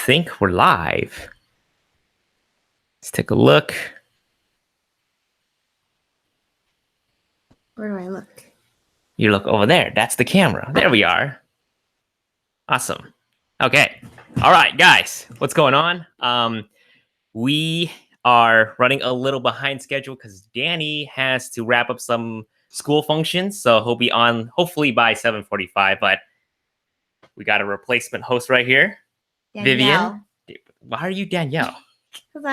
think we're live. Let's take a look. Where do I look? You look over there. That's the camera. There we are. Awesome. Okay. All right, guys. What's going on? We are running a little behind schedule because Danny has to wrap up some school functions. So he'll be on hopefully by 7:45. But we got a replacement host right here. Danielle. Vivienne. Why are you Danielle? Because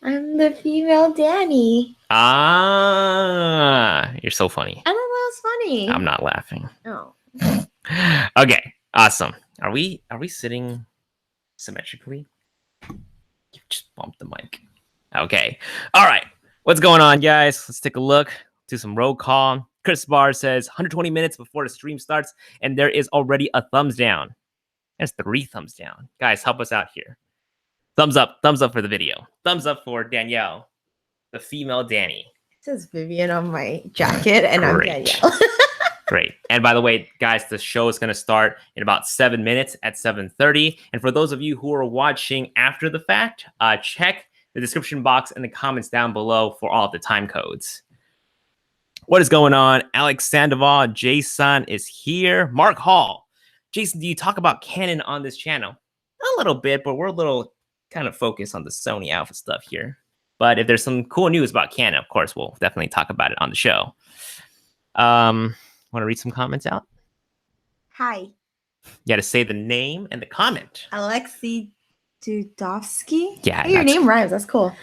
I'm the female Danny. Ah, you're so funny. I thought that was funny. I'm not laughing. Oh. Okay, awesome. Are we sitting symmetrically? You just bumped the mic. Okay. All right. What's going on, guys? Let's take a look. Do some roll call. Chris Barr says 120 minutes before the stream starts, and there is already a thumbs down. There's 3 thumbs down. Guys, help us out here. Thumbs up for the video. Thumbs up for Danielle, the female Danny. It says Vivienne on my jacket, and Great. I'm Danielle. Great. And by the way, guys, the show is going to start in about 7 minutes at 7:30. And for those of you who are watching after the fact, check the description box and the comments down below for all of the time codes. What is going on? Alex Sandoval, Jason is here. Mark Hall. Jason, do you talk about Canon on this channel? A little bit, but we're a little kind of focused on the Sony Alpha stuff here. But if there's some cool news about Canon, of course, we'll definitely talk about it on the show. Want to read some comments out? Hi. You got to say the name and the comment. Alexei Dudovsky. Yeah. Hey, your name rhymes. That's cool.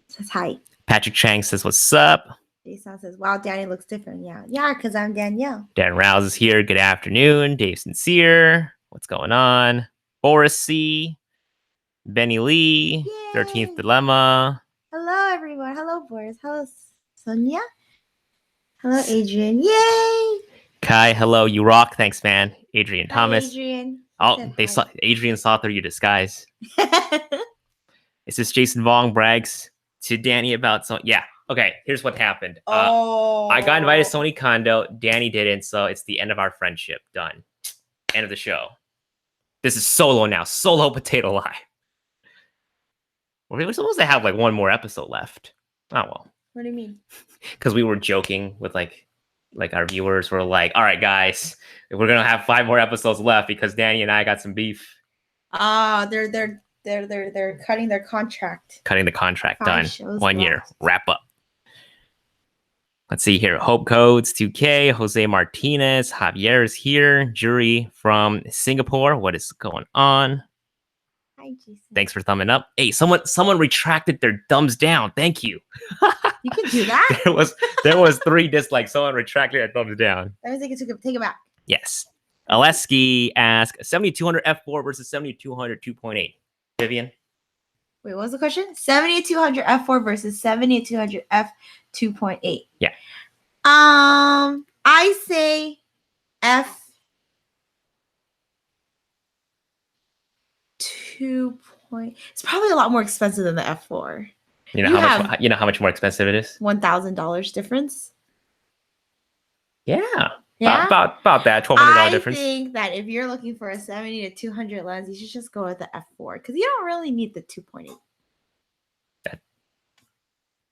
It says hi. Patrick Chang says, what's up? Jason says, wow, Danny looks different. Yeah, because I'm Danielle. Dan Rouse is here. Good afternoon. Dave Sincere. What's going on? Boris C. Benny Lee. Yay. 13th Dilemma. Hello, everyone. Hello, Boris. Hello, Sonia. Hello, Adrian. Yay! Kai, hello. You rock. Thanks, man. Adrian Hi, Thomas. Adrian. Oh, Adrian saw through your disguise. It's just Jason Vong brags to Danny about Sony. Yeah. Okay. Here's what happened. I got invited to Sony Kando. Danny didn't, so it's the end of our friendship. Done. End of the show. This is solo now. Solo Potato Live. We're supposed to have like one more episode left. Oh well. What do you mean? Because we were joking with like our viewers were like, all right, guys, we're gonna have 5 more episodes left because Danny and I got some beef. They're cutting their contract. Cutting the contract. 5 done. shows 1 year. left. Wrap up. Let's see here. Hope Codes 2K, Jose Martinez, Javier is here. Jury from Singapore. What is going on? Hi, Jason. Thanks for thumbing up. Hey, someone retracted their thumbs down. Thank you. You can do that. there was 3 dislikes. Someone retracted their thumbs down. That means they can take it back. Yes. Aleski asked 7200 F4 versus 7200 2.8. Vivienne? Wait, what was the question? 7200 F4 versus 7200 F 2.8. Yeah. I say F 2. It's probably a lot more expensive than the F4. You know how much more expensive it is? $1,000 difference. Yeah. Yeah. About that $1,200 difference. I think that if you're looking for a 70 to 200 lens, you should just go with the F4 because you don't really need the 2.8.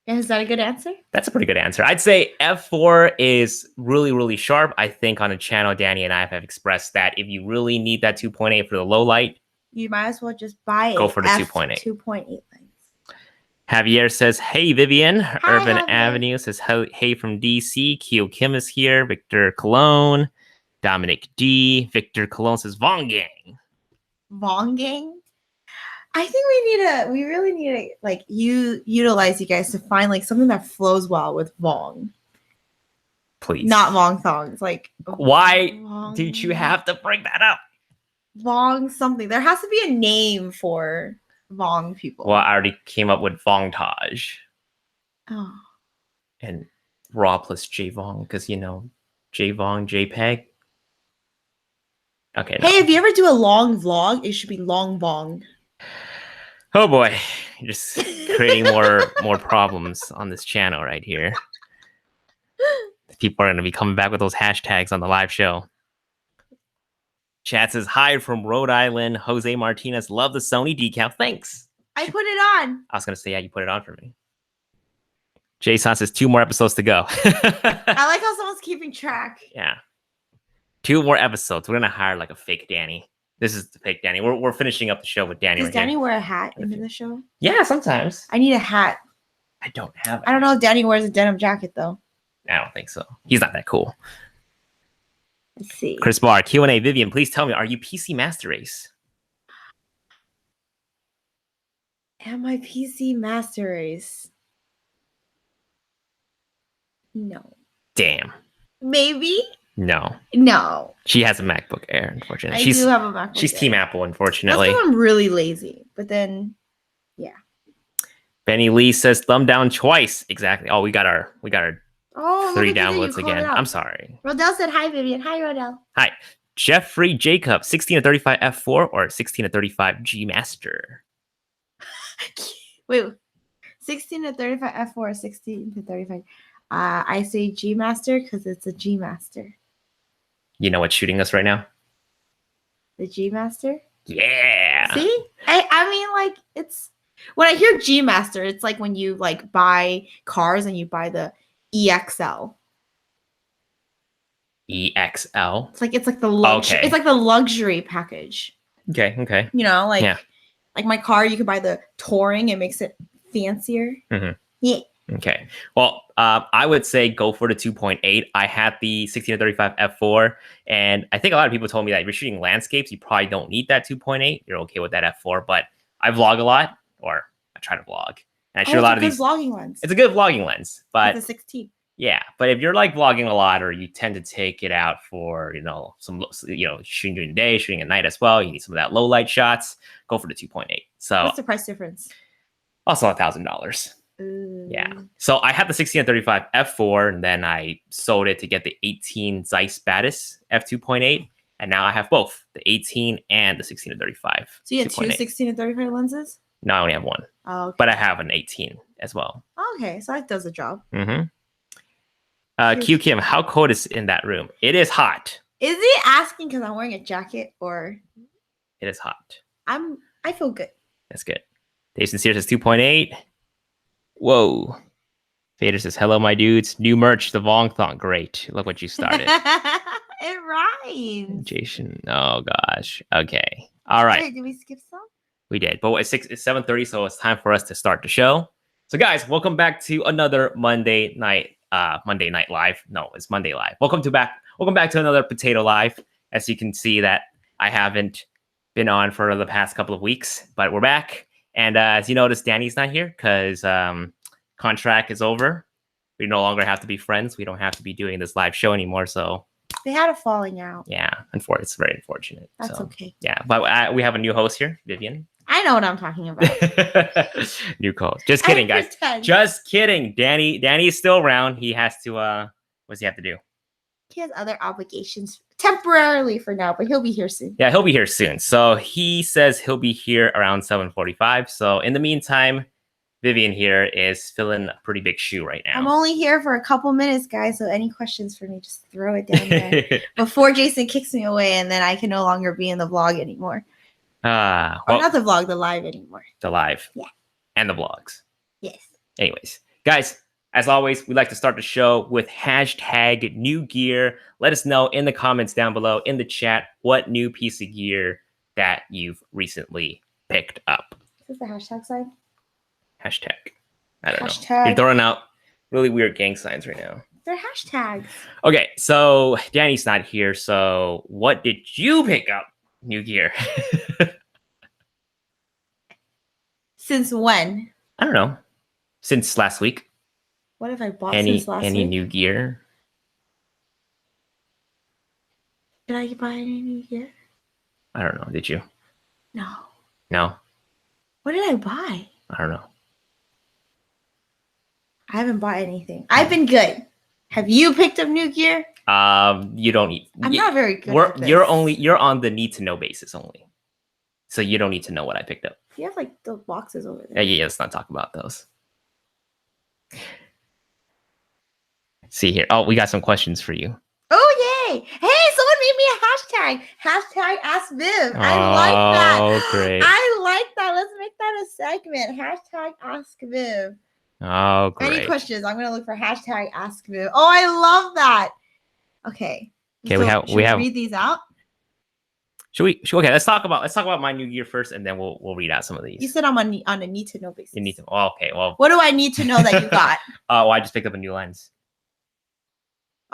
Is that a good answer? That's a pretty good answer. I'd say F4 is really, really sharp. I think on a channel, Danny and I have expressed that if you really need that 2.8 for the low light, you might as well just buy go for the 2.8. 2.8 lens. Javier says, hey, Vivienne. Hi, Urban Javier. Avenue says, hey from DC. Kyo Kim is here. Victor Cologne. Dominic D. Victor Cologne says, Vong Gang. Vong Gang? I think we really need to like utilize you guys to find like something that flows well with Vong. Please. Not Vong thongs. Like why Vong, did you have to bring that up? Vong something. There has to be a name for Vong people. Well, I already came up with Vongtage. Oh. And Raw plus J Vong, because J Vong, JPEG. Okay. No. Hey, if you ever do a long vlog, it should be Long Vong. Oh boy, you're just creating more problems on this channel right here. People are going to be coming back with those hashtags on the live show. Chat says, hi from Rhode Island. Jose Martinez, love the Sony decal. Thanks. I put it on. I was going to say, yeah, you put it on for me. Jason says 2 more episodes to go. I like how someone's keeping track. Yeah. 2 more episodes. We're going to hire like a fake Danny. This is the fake Danny. We're finishing up the show with Danny. Does right Danny here. wear a hat into the show? Yeah, sometimes. I need a hat. I don't have it. I don't know if Danny wears a denim jacket though. I don't think so. He's not that cool. Let's see. Chris Barr, Q&A. Vivienne, please tell me, are you PC Master Race? Am I PC Master Race? No. Damn. Maybe? No. No. She has a MacBook Air, unfortunately. I do have a MacBook She's Air. Team Apple, unfortunately. That's because I'm really lazy. But then, yeah. Benny Lee says thumb down twice. Exactly. Oh, we got our Oh, 3 look at you, downloads you called again. it out. I'm sorry. Rodell said hi, Vivienne. Hi, Rodell. Hi. Jeffrey Jacob, 16 to 35 F4 or 16 to 35 G Master? Wait. 16 to 35 F4, 16 to 35. I say G Master because it's a G Master. You know what's shooting us right now? The G Master? Yeah. See? I mean, like, it's when I hear G Master, it's like when you like buy cars and you buy the EXL. EXL. It's like the luxury. Okay. It's like the luxury package. Okay. You know, like Yeah. like my car, you could buy the touring. It makes it fancier. Mhm. Yeah. Okay. Well, I would say go for the 2.8. I had the 16 to 35 F4, and I think a lot of people told me that if you're shooting landscapes, you probably don't need that 2.8. You're okay with that F4, but I vlog a lot, or I try to vlog, and I shoot a lot of these. Vlogging lens. It's a good vlogging lens, but It's a 16. yeah. But if you're like vlogging a lot, or you tend to take it out for some shooting during the day, shooting at night as well, you need some of that low light shots. Go for the 2.8. So What's the price difference? also $1,000. Ooh. Yeah. So I had the 16 to 35 F4, and then I sold it to get the 18 Zeiss Batis F2.8. And now I have both the 18 and the 16 to 35. So you have 2 2.8. 16 to 35 lenses? No, I only have one, Oh, okay. but I have an 18 as well. Okay, so that does the job. Mm-hmm. Q Kim, how cold is in that room? It is hot. Is he asking because I'm wearing a jacket or It is hot. I feel good. That's good. Dave Sincere says 2.8. Whoa. Fader says, hello, my dudes. New merch, the Vong thought. Great. Look what you started. It rhymes. Jason. Oh, gosh. Okay. All right. Wait, did we skip some? We did. But it's 7:30, so it's time for us to start the show. So, guys, welcome back to another Monday Night Live. No, it's Monday Live. Welcome back to another Potato Live. As you can see that I haven't been on for the past couple of weeks, but we're back. And as you notice, Danny's not here because contract is over. We no longer have to be friends. We don't have to be doing this live show anymore. So They had a falling out. yeah, it's very unfortunate. That's so, okay. Yeah, but we have a new host here, Vivienne. I know what I'm talking about. New code. Just kidding, guys. Pretend. Just kidding. Danny is still around. He has to what does he have to do? He has other obligations temporarily for now, but he'll be here soon. Yeah, he'll be here soon. So he says he'll be here around 7:45. So in the meantime, Vivienne here is filling a pretty big shoe right now. I'm only here for a couple minutes, guys. So any questions for me, just throw it down there before Jason kicks me away, and then I can no longer be in the vlog anymore. Or not the vlog, the live anymore. The live. Yeah. And the vlogs. Yes. Anyways, guys, as always, we like to start the show with hashtag new gear. Let us know in the comments down below in the chat what new piece of gear that you've recently picked up. Is this the hashtag sign? Hashtag. I don't know. Hashtag. You're throwing out really weird gang signs right now. They're hashtags. Okay, so Danny's not here. So what did you pick up? New gear. Since when? I don't know. Since last week. What have I bought Any since last week? new gear? Did I buy any new gear? I don't know. Did you? No. No. What did I buy? I don't know. I haven't bought anything. I've been good. Have you picked up new gear? You don't need. I'm not very good. At this. You're on the need to know basis only. So you don't need to know what I picked up. You have like those boxes over there. Yeah, let's not talk about those. See here. Oh, we got some questions for you. Oh yay! Hey, someone made me a Hashtag Ask Viv. I like that. Oh, great. I like that. Let's make that a segment. Hashtag Ask Viv. Oh, great. Any questions? I'm gonna look for hashtag Ask Viv. Oh, I love that. Okay. Okay, so we have read these out. Should we? Okay, let's talk about my new gear first, and then we'll read out some of these. You said I'm on a need to know basis. You need to. Oh, okay. Well, what do I need to know that you got? Well, I just picked up a new lens.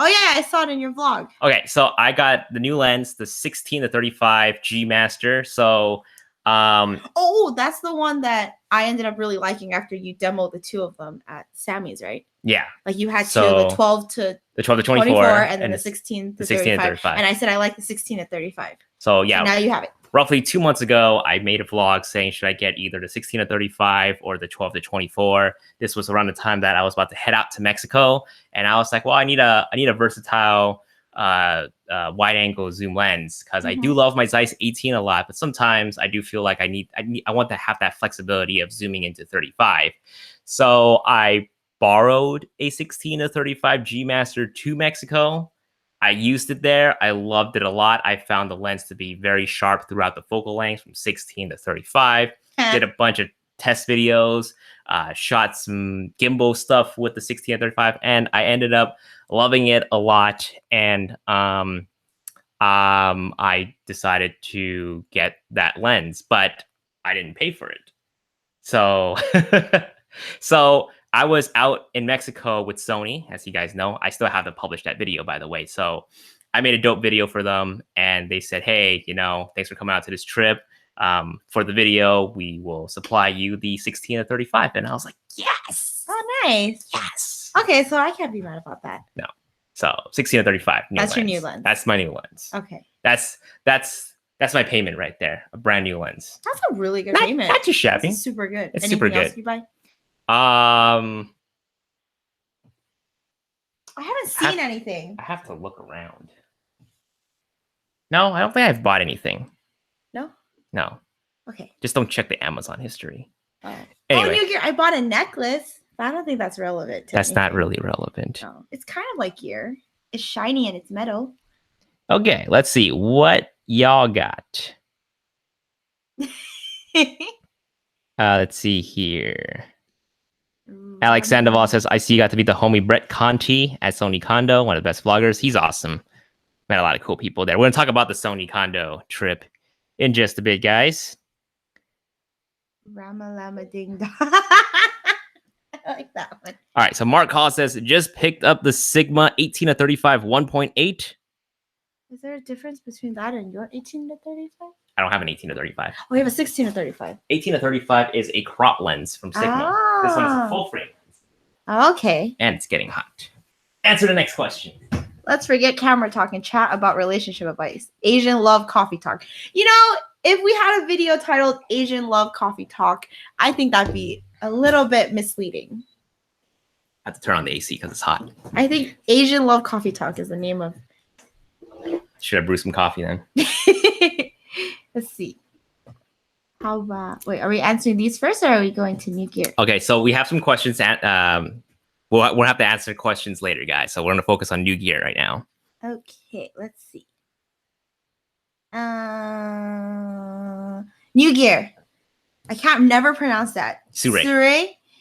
Oh yeah, I saw it in your vlog. Okay, so I got the new lens, the 16 to 35 G Master. So, oh, that's the one that I ended up really liking after you demoed the two of them at Sammy's, right? Yeah. Like you had the 12 to 24 and then the 16 to 35. And I said I like the 16 to 35. So yeah. So now you have it. Roughly 2 months ago, I made a vlog saying, should I get either the 16 to 35 or the 12 to 24? This was around the time that I was about to head out to Mexico. And I was like, well, I need a versatile wide angle zoom lens because I do love my Zeiss 18 a lot, but sometimes I do feel like I want to have that flexibility of zooming into 35. So I borrowed a 16 to 35 G Master to Mexico. I used it there. I loved it a lot. I found the lens to be very sharp throughout the focal length from 16 to 35. Did a bunch of test videos, shot some gimbal stuff with the 16 to 35, and I ended up loving it a lot. And I decided to get that lens, but I didn't pay for it. So, so I was out in Mexico with Sony, as you guys know. I still haven't published that video, by the way. So I made a dope video for them, and they said, hey, thanks for coming out to this trip. For the video, we will supply you the 16 to 35. And I was like, yes. Oh, nice. Yes. Okay, so I can't be mad about that. No. So 16 to 35. That's your new lens. That's my new lens. Okay. That's my payment right there. A brand new lens. That's a really good payment. Not too shabby. It's super good. It's Anything super good. else you buy? I haven't seen anything. I have to look around. No, I don't think I've bought anything. No. Okay. Just don't check the Amazon history. Oh. Anyway. NEWGEAR. I bought a necklace, but I don't think that's relevant. That's not really relevant. No. It's kind of like gear. It's shiny and it's metal. Okay, let's see what y'all got. Let's see here. Alex Sandoval says, I see you got to meet the homie Brett Conti at Sony Kando, one of the best vloggers. He's awesome. Met a lot of cool people there. We're going to talk about the Sony Kando trip in just a bit, guys. Rama Lama Ding Dong. I like that one. All right, so Mark Hall says, just picked up the Sigma 18 to 35 1.8. Is there a difference between that and your 18 to 35? I don't have an 18 to 35. Oh, you have a 16 to 35. 18 to 35 is a crop lens from Sigma. This one's a full frame lens. Okay. And it's getting hot. Answer the next question. Let's forget camera talk and chat about relationship advice. Asian love coffee talk. If we had a video titled Asian love coffee talk, I think that'd be a little bit misleading. I have to turn on the AC because it's hot. I think Asian love coffee talk is the name of. Should I brew some coffee then? Let's see. How about are we answering these first or are we going to NEWGEAR? Okay, so we have some questions. We'll have to answer questions later, guys. So we're going to focus on NEWGEAR right now. Okay, let's see. NEWGEAR. I can't never pronounce that. Sure.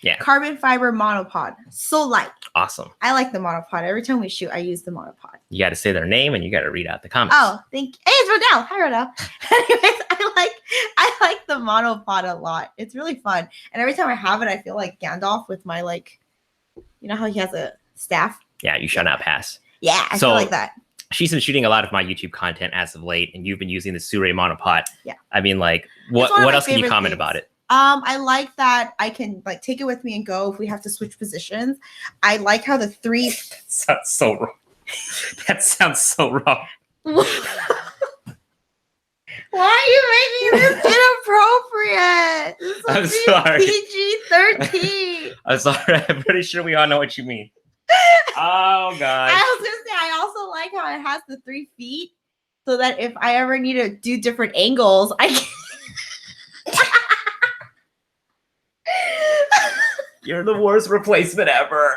Yeah. Carbon fiber monopod. So light. Awesome. I like the monopod. Every time we shoot, I use the monopod. You got to say their name and you got to read out the comments. Oh, thank you. Hey, it's Rodell. Hi, Rodell. Anyways, I like the monopod a lot. It's really fun. And every time I have it, I feel like Gandalf with my how he has a staff? Yeah, you shall not pass. Yeah, I feel like that. She's been shooting a lot of my YouTube content as of late, and you've been using the Sure monopod. Yeah. I mean, what else can you comment about it? I like that I can take it with me and go if we have to switch positions. I like how the three sounds so wrong. That sounds so wrong. Why are you making this inappropriate? This I'm sorry. PG-13. I'm sorry. I'm pretty sure we all know what you mean. Oh God. I was gonna say I also like how it has the 3 feet, so that if I ever need to do different angles, I can. You're the worst replacement ever.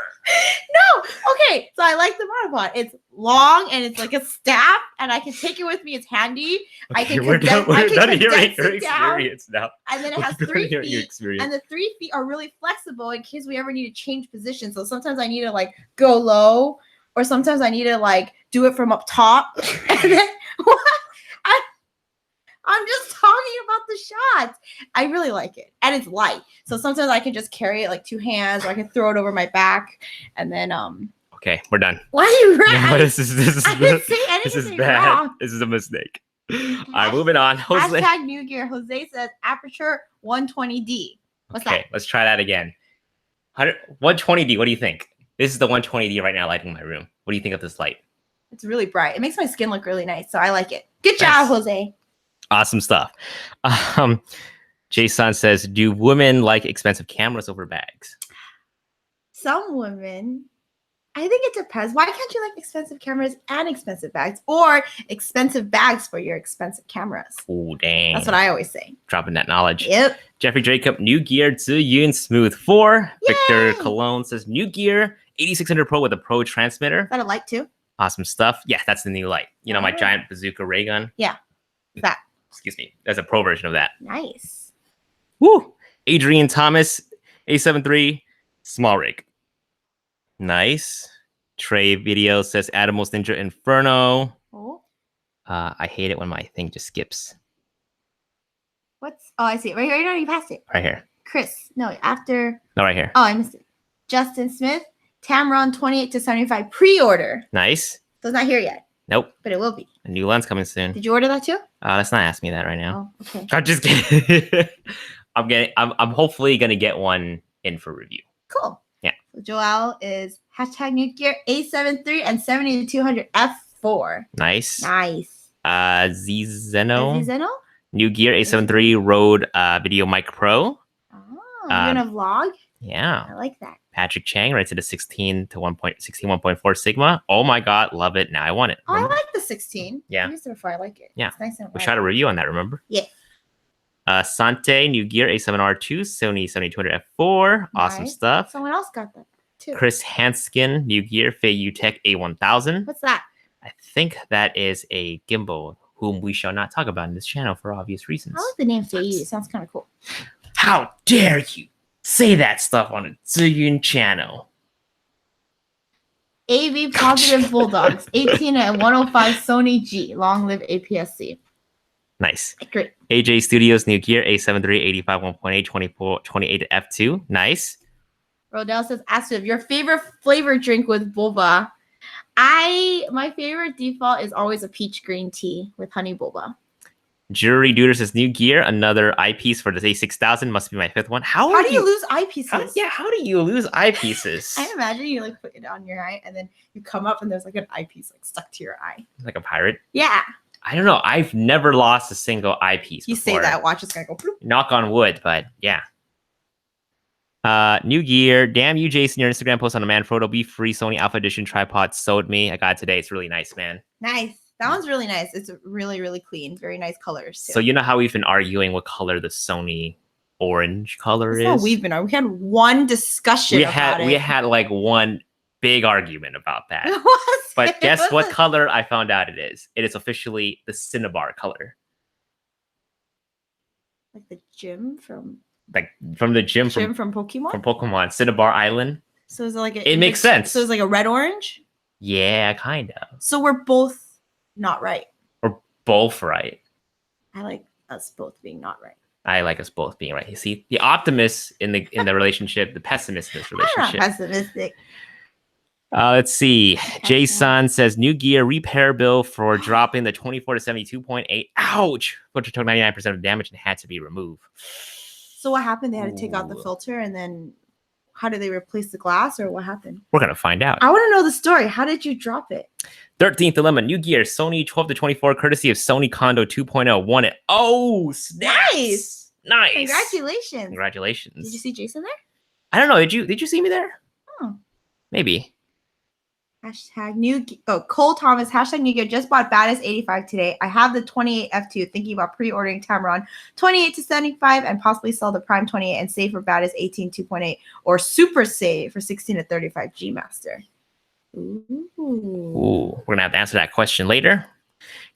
No, okay. great. So I like the monopod. It's long and it's like a staff, and I can take it with me. It's handy. I can we're done hearing your down, experience now. and then it has 3 feet, and the 3 feet are really flexible in case we ever need to change position. So sometimes I need to like go low, or sometimes I need to like do it from up top. And then I'm just talking about the shots. I really like it, and it's light. So sometimes I can just carry it like 2 hands, or I can throw it over my back, and then Okay, we're done. Why are you right? No, this is I didn't say anything this is bad. wrong. This is a mistake. All right, moving on. Jose. Hashtag NEWGEAR. Jose says aperture 120D. What's that? Let's try that again. 120D. What do you think? This is the 120D right now lighting my room. What do you think of this light? It's really bright. It makes my skin look really nice, so I like it. Good job, Jose. Awesome stuff. Jason says, do women like expensive cameras over bags? Some women. I think it depends. Why can't you like expensive cameras and expensive bags, or expensive bags for your expensive cameras? Oh, dang. That's what I always say. Dropping that knowledge. Yep. Jeffrey Jacob, NEWGEAR Ziyun Smooth 4. Yay! Victor Cologne says, NEWGEAR 8600 Pro with a Pro transmitter. Is that a light too? Awesome stuff. Yeah, that's the new light. You know, my giant bazooka ray gun. Yeah. That. Excuse me. There's a pro version of that. Nice. Woo! Adrian Thomas, A73, small rig. Nice. Trey Video says Atomos Ninja Inferno. Oh. I hate it when my thing just skips. What's? Oh, I see it. Right here. No, you passed it. Right here. Chris. No, after. No, right here. Oh, I missed it. Justin Smith, Tamron 28 to 75 pre-order. Nice. So it's not here yet. Nope. But it will be. A new lens coming soon. Did you order that too? Let's not ask me that right now. Oh, okay. I'm just kidding. I'm hopefully gonna get one in for review. Cool. Yeah. So Joel is hashtag NEWGEAR A73 and 7200 F4. Nice. Nice. Zeno. Zeno? NEWGEAR A73 Rode Video Mic Pro. Oh, you're gonna vlog? Yeah. I like that. Patrick Chang writes it a 16 to 1.4 Sigma. Oh my god, love it. Now I want it. Oh, I like the 16. Yeah. I used it before. I like it. Yeah. It's nice and We shot a review on that, remember? Yeah. Sante, NEWGEAR A7R2, Sony 7200 F4. Awesome Nice. stuff. Someone else got that too. Chris Hanskin, NEWGEAR Feiyu Tech A1000. What's that? I think that is a gimbal whom we shall not talk about in this channel for obvious reasons. I like the name Feiyu. It sounds kind of cool. How dare you say that stuff on a Ziyun channel? AV Positive Bulldogs, 18 and 105 Sony G. Long live APS-C. Nice. Great. AJ Studios, NEWGEAR A73 85 1.8 24 28 F2. Nice. Rodell says, Asif, your favorite flavor drink with boba? My favorite default is always a peach green tea with honey boba. Jury Duder says NEWGEAR, another eyepiece for the A6000. Must be my 5th one. How do you lose eyepieces? How do you lose eyepieces? I imagine you like put it on your eye and then you come up and there's like an eyepiece like stuck to your eye. Like a pirate? Yeah. I don't know. I've never lost a single eyepiece. You before. say that, watch it's gonna go bloop. Knock on wood, but yeah. NEWGEAR, damn you, Jason. Your Instagram post on a Manfrotto Be Free Sony Alpha Edition tripod sold me. I got it today. It's really nice, man. Nice. That one's really nice. It's really, really clean. Very nice colors too. So you know how we've been arguing what color the Sony orange color is? No, we've been arguing. We had one discussion about it. We had like one big argument about that. But guess what color I found out it is? It is officially the Cinnabar color. Like the gym from the gym from Pokemon? From Pokemon, Cinnabar Island. So is it like it makes sense. So it's like a red orange? Yeah, kind of. So we're both not right. We're both right. I like us both being not right. I like us both being right. You see, the optimist in the relationship, the pessimist in this relationship. I'm not pessimistic. Let's see. Jason says NEWGEAR repair bill for dropping the 24 to 72.8. Ouch! Filter took 99% of damage and had to be removed. So what happened? They had to take out the filter, and then how did they replace the glass, or what happened? We're gonna find out. I want to know the story. How did you drop it? 13th dilemma. NEWGEAR Sony 12 to 24, courtesy of Sony Kando 2.0. Won it. Oh, snaps! Nice. Congratulations. Congratulations. Did you see Jason there? I don't know. Did you see me there? Oh, maybe. Hashtag Cole Thomas, hashtag NEWGEAR, just bought Baddest 85 today. I have the 28 F2, thinking about pre-ordering Tamron 28 to 75 and possibly sell the Prime 28 and save for Baddest 18 2.8 or super save for 16 to 35 G Master. Ooh, we're gonna have to answer that question later.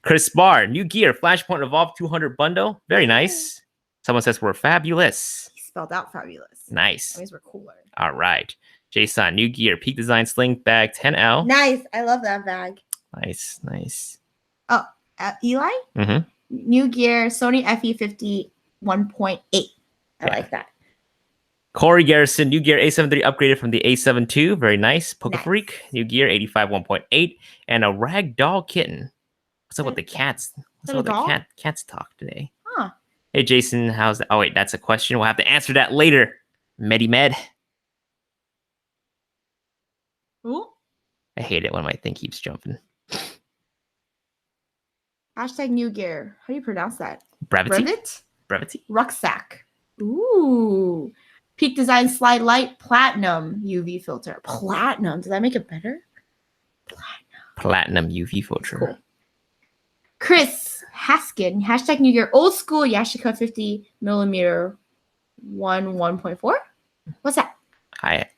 Chris Barr, New Gear, Flashpoint Evolve 200 bundle. Very nice. Someone says we're fabulous. He spelled out fabulous. Nice. That means we're cooler. All right. Jason, New Gear, Peak Design Sling Bag 10L. Nice. I love that bag. Nice, nice. Oh, Eli? Mm-hmm. New Gear, Sony FE50 1.8. I like that. Corey Garrison, New Gear A73 upgraded from the A7 II. Very nice. Poke Nice. Freak, New Gear 85 1.8. And a Ragdoll Kitten. What's up with the cats? What's up with the cats talk today? Huh. Hey, Jason, how's that? Oh, wait, that's a question. We'll have to answer that later. Med. Ooh. I hate it when my thing keeps jumping. Hashtag New Gear. How do you pronounce that? Brevity. Brevity? Rucksack. Ooh. Peak Design Slide Light Platinum UV filter. Platinum. Does that make it better? Platinum UV filter. Cool. Chris Haskin. Hashtag New Gear. Old school Yashica 50 millimeter 1.4. What's that?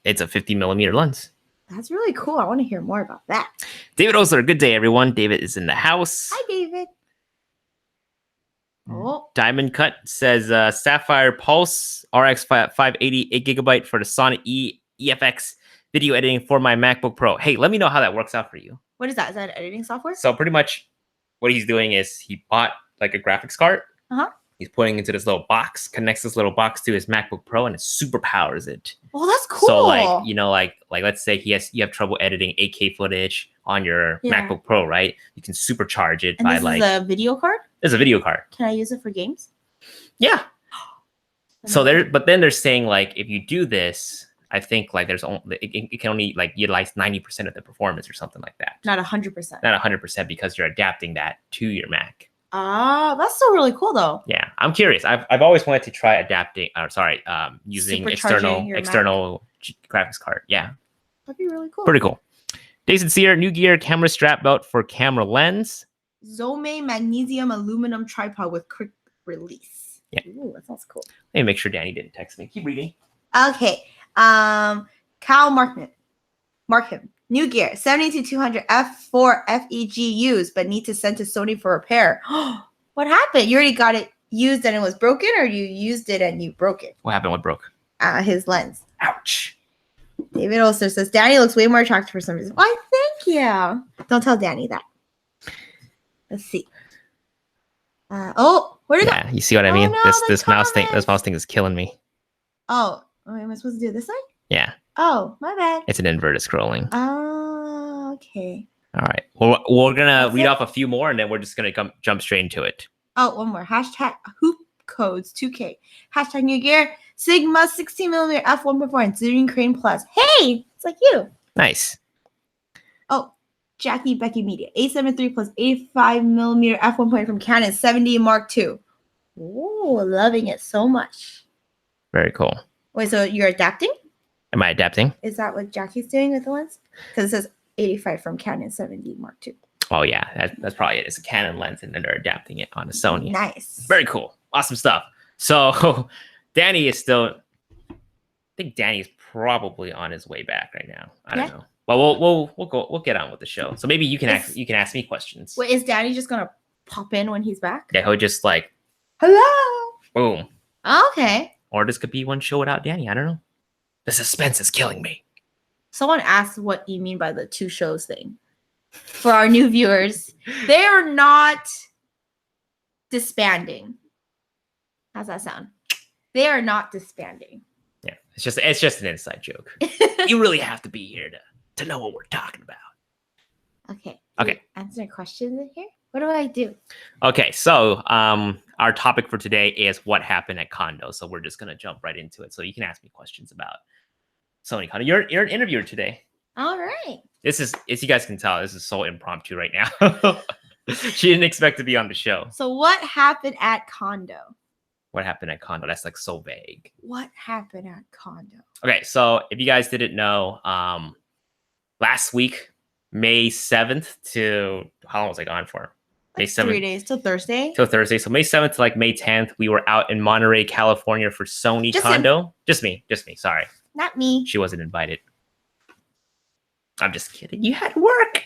It's a 50 millimeter lens. That's really cool. I want to hear more about that. David Osler, good day, everyone. David is in the house. Hi, David. Oh. Diamond Cut says Sapphire Pulse RX 580 8GB for the Sony EFX video editing for my MacBook Pro. Hey, let me know how that works out for you. What is that? Is that editing software? So pretty much what he's doing is he bought like a graphics card. Uh-huh. He's putting it into this little box, connects this little box to his MacBook Pro, and it super powers it. Oh, that's cool. So like let's say you have trouble editing 8K footage on your MacBook Pro, right? You can supercharge it by this is a video card? There's a video card. Can I use it for games? Yeah. So but then they're saying like if you do this, I think like there's only it can only like utilize 90% of the performance or something like that. Not 100%. Not 100% because you're adapting that to your Mac. Ah, that's still really cool though. Yeah, I'm curious. I've always wanted to try adapting. Using external graphics card. Yeah, that'd be really cool. Pretty cool. Jason Sear, New Gear camera strap belt for camera lens. Zome magnesium aluminum tripod with quick release. Yeah, ooh, that sounds cool. Let me make sure Danny didn't text me. Keep reading. Okay. Kyle Markham. New Gear 7200 F4 FEG used, but need to send to Sony for repair. What happened? You already got it used and it was broken, or you used it and you broke it? What happened? What broke? His lens. Ouch. David also says Danny looks way more attractive for some reason. Why? Thank you. Don't tell Danny that. Let's see. Where did you see what I mean? No, this mouse thing is killing me. Oh, am I supposed to do it this way? Yeah. Oh, my bad. It's an inverted scrolling. Oh, okay. All right. Well, we're gonna read off a few more, and then we're just gonna jump straight into it. Oh, one more. Hashtag hoop codes 2K. Hashtag New Gear Sigma 16mm f1.4 and Zoom Crane Plus. Hey, it's like you. Nice. Oh, Jackie Becky Media A7 III plus 85mm f1.8 from Canon 70 Mark II. Oh, loving it so much. Very cool. Wait, so you're adapting? Am I adapting? Is that what Jackie's doing with the lens? Because it says 85 from Canon 70 Mark II. Oh yeah, that's probably it. It's a Canon lens, and then they're adapting it on a Sony. Nice. Very cool. Awesome stuff. So Danny is still. I think Danny's probably on his way back right now. I don't know. But we'll get on with the show. So maybe you can ask me questions. Wait, is Danny just gonna pop in when he's back? Yeah, he'll just like hello. Boom. Okay. Or this could be one show without Danny. I don't know. The suspense is killing me. Someone asked what you mean by the two shows thing. For our new viewers, they are not disbanding. How's that sound? They are not disbanding. Yeah, it's just an inside joke. You really have to be here to know what we're talking about. Okay. Okay. Answer questions in here. What do I do? Okay, so our topic for today is what happened at Kando. So we're just gonna jump right into it. So you can ask me questions about Sony Kando. You're an interviewer today. All right. This is, as you guys can tell, this is so impromptu right now. She didn't expect to be on the show. So what happened at Kando? What happened at Kando? That's like so vague. What happened at Kando? Okay, so if you guys didn't know, last week, May 7th to how long was I gone for? May 7th. 3 days till Thursday. Till Thursday. So May 7th to like May 10th, we were out in Monterey, California for Sony Kando. Just me. Sorry. Not me. She wasn't invited. I'm just kidding. You had work.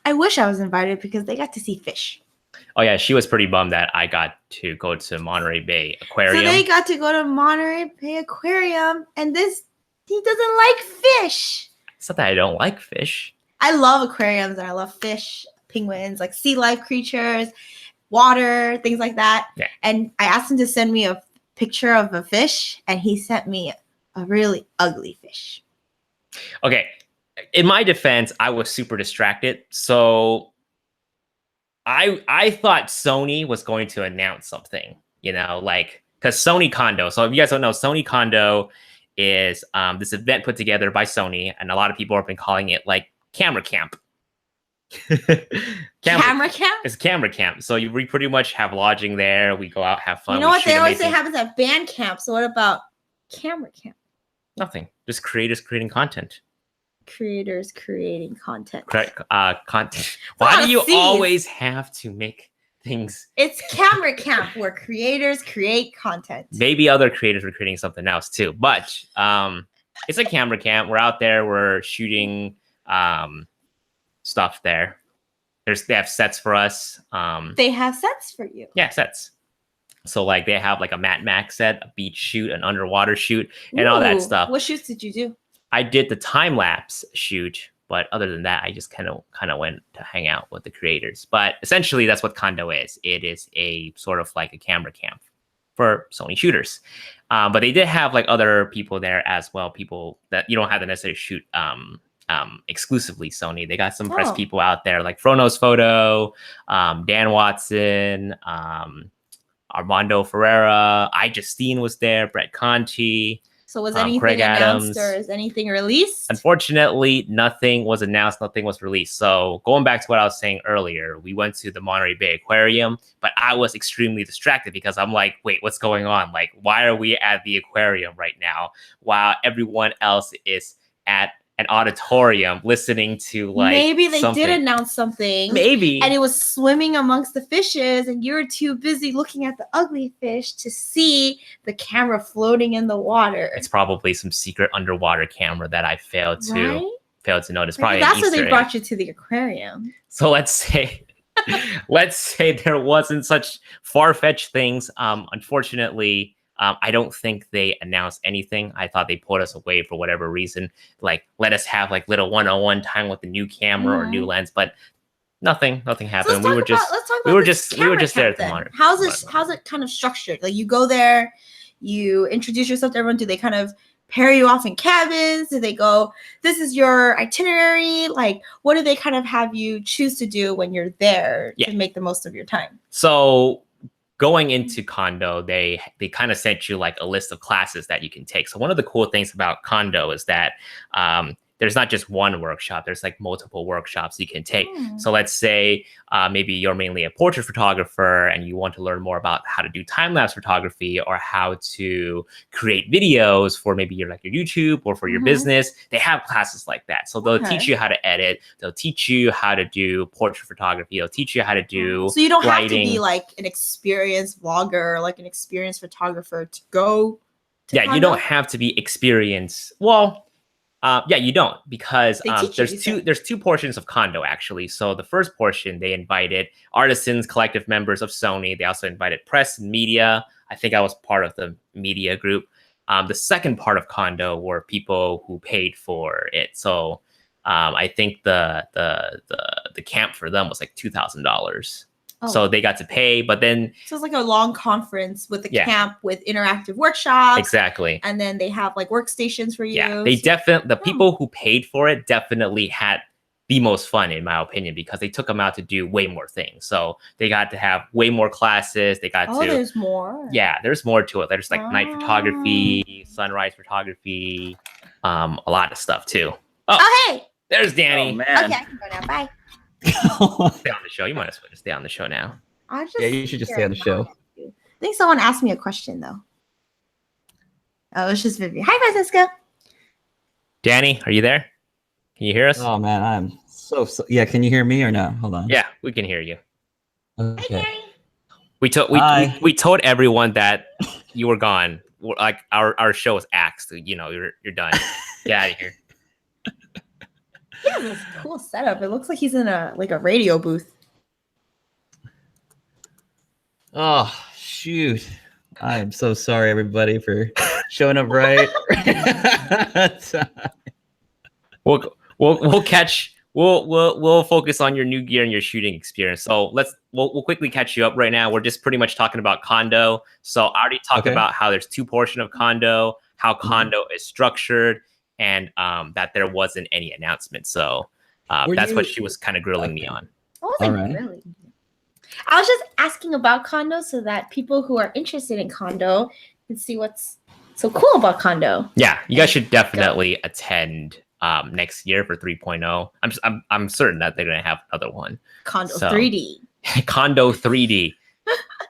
I wish I was invited because they got to see fish. Oh yeah, she was pretty bummed that I got to go to Monterey Bay Aquarium. So they got to go to Monterey Bay Aquarium, and he doesn't like fish. It's not that I don't like fish. I love aquariums and I love fish, penguins, like sea life creatures, water, things like that. Yeah. And I asked him to send me a picture of a fish, and he sent me a really ugly fish. Okay, in my defense, I was super distracted, so I thought Sony was going to announce something, you know, like because Sony Kando. So if you guys don't know, Sony Kando is this event put together by Sony, and a lot of people have been calling it like camera camp. Camera camp? It's camera camp. So we pretty much have lodging there. We go out, have fun. You know what they always say happens at band camp. So what about camera camp? Nothing. Just creators creating content. Creators creating content. Content. Why do you always have to make things? It's camera camp where creators create content. Maybe other creators were creating something else too, but it's a camera camp. We're out there. We're shooting stuff there. They have sets for us. They have sets for you. Yeah, sets. So like they have like a Mad Max set, a beach shoot, an underwater shoot, and all that stuff. What shoots did you do? I did the time lapse shoot, but other than that, I just kind of went to hang out with the creators. But essentially, that's what Kando is. It is a sort of like a camera camp for Sony shooters. But they did have like other people there as well. People that you don't have to necessarily shoot exclusively Sony. They got some press people out there like Frono's Photo, Dan Watson, Armando Ferreira, Justine was there, Brett Conti. So was anything announced or is anything released? Unfortunately, nothing was announced, nothing was released. So going back to what I was saying earlier, we went to the Monterey Bay Aquarium, but I was extremely distracted because I'm like, wait, what's going on? Like, why are we at the aquarium right now while everyone else is at an auditorium listening to like maybe they did announce something, maybe, and it was swimming amongst the fishes and you were too busy looking at the ugly fish to see the camera floating in the water. It's probably some secret underwater camera that I failed to notice. Probably that's why they brought you to the aquarium. So let's say there wasn't such far-fetched things. Unfortunately, I don't think they announced anything. I thought they pulled us away for whatever reason. Like, let us have like little one-on-one time with the new camera or new lens, but nothing happened. So we were just there at the monitor. How's it kind of structured? Like you go there, you introduce yourself to everyone. Do they kind of pair you off in cabins? Do they go, this is your itinerary? Like, what do they kind of have you choose to do when you're there to make the most of your time? So going into Kando, they kind of sent you like a list of classes that you can take. So one of the cool things about Kando is that there's not just one workshop. There's like multiple workshops you can take. So let's say maybe you're mainly a portrait photographer and you want to learn more about how to do time-lapse photography or how to create videos for maybe your YouTube or for your business. They have classes like that. So they'll teach you how to edit. They'll teach you how to do portrait photography. They'll teach you how to do So you don't lighting. have to be like an experienced vlogger or like an experienced photographer to go to Kando? You don't have to be experienced. Well, you don't, because there's two portions of Kando actually. So the first portion, they invited artisans, collective members of Sony. They also invited press and media. I think I was part of the media group. The second part of Kando were people who paid for it. So I think the camp for them was like $2,000. So they got to pay, but then... So it's like a long conference with a camp with interactive workshops. Exactly. And then they have like workstations for you. Yeah, they definitely... The people who paid for it definitely had the most fun, in my opinion, because they took them out to do way more things. So they got to have way more classes. They got to... there's more. Yeah, there's more to it. There's like night photography, sunrise photography, a lot of stuff too. Oh, hey! There's Danny. Oh, man. Okay, I can go now. Bye. Stay on the show. You might as well just stay on the show now. You should just stay on the show. I think someone asked me a question though. Oh, it's just Vivienne. Hi, Francisco. Danny, are you there? Can you hear us? Oh man, I'm so yeah. Can you hear me or no? Hold on. Yeah, we can hear you. Okay. We told everyone that you were gone. Like our show was axed. You're done. Get out of here. He has this cool setup. It looks like he's in a radio booth. Oh shoot! I am so sorry, everybody, for showing up right. We'll catch. We'll focus on your new gear and your shooting experience. So we'll quickly catch you up right now. We're just pretty much talking about Kando. So I already talked about how there's two portions of Kando, how Kando is structured, and that there wasn't any announcement. So that's what she was kind of grilling me on. I wasn't grilling. I was just asking about Kando so that people who are interested in Kando can see what's so cool about Kando. Yeah, you guys should definitely attend next year for 3.0. I'm certain that they're gonna have another one. Kando 3D. Kando 3D.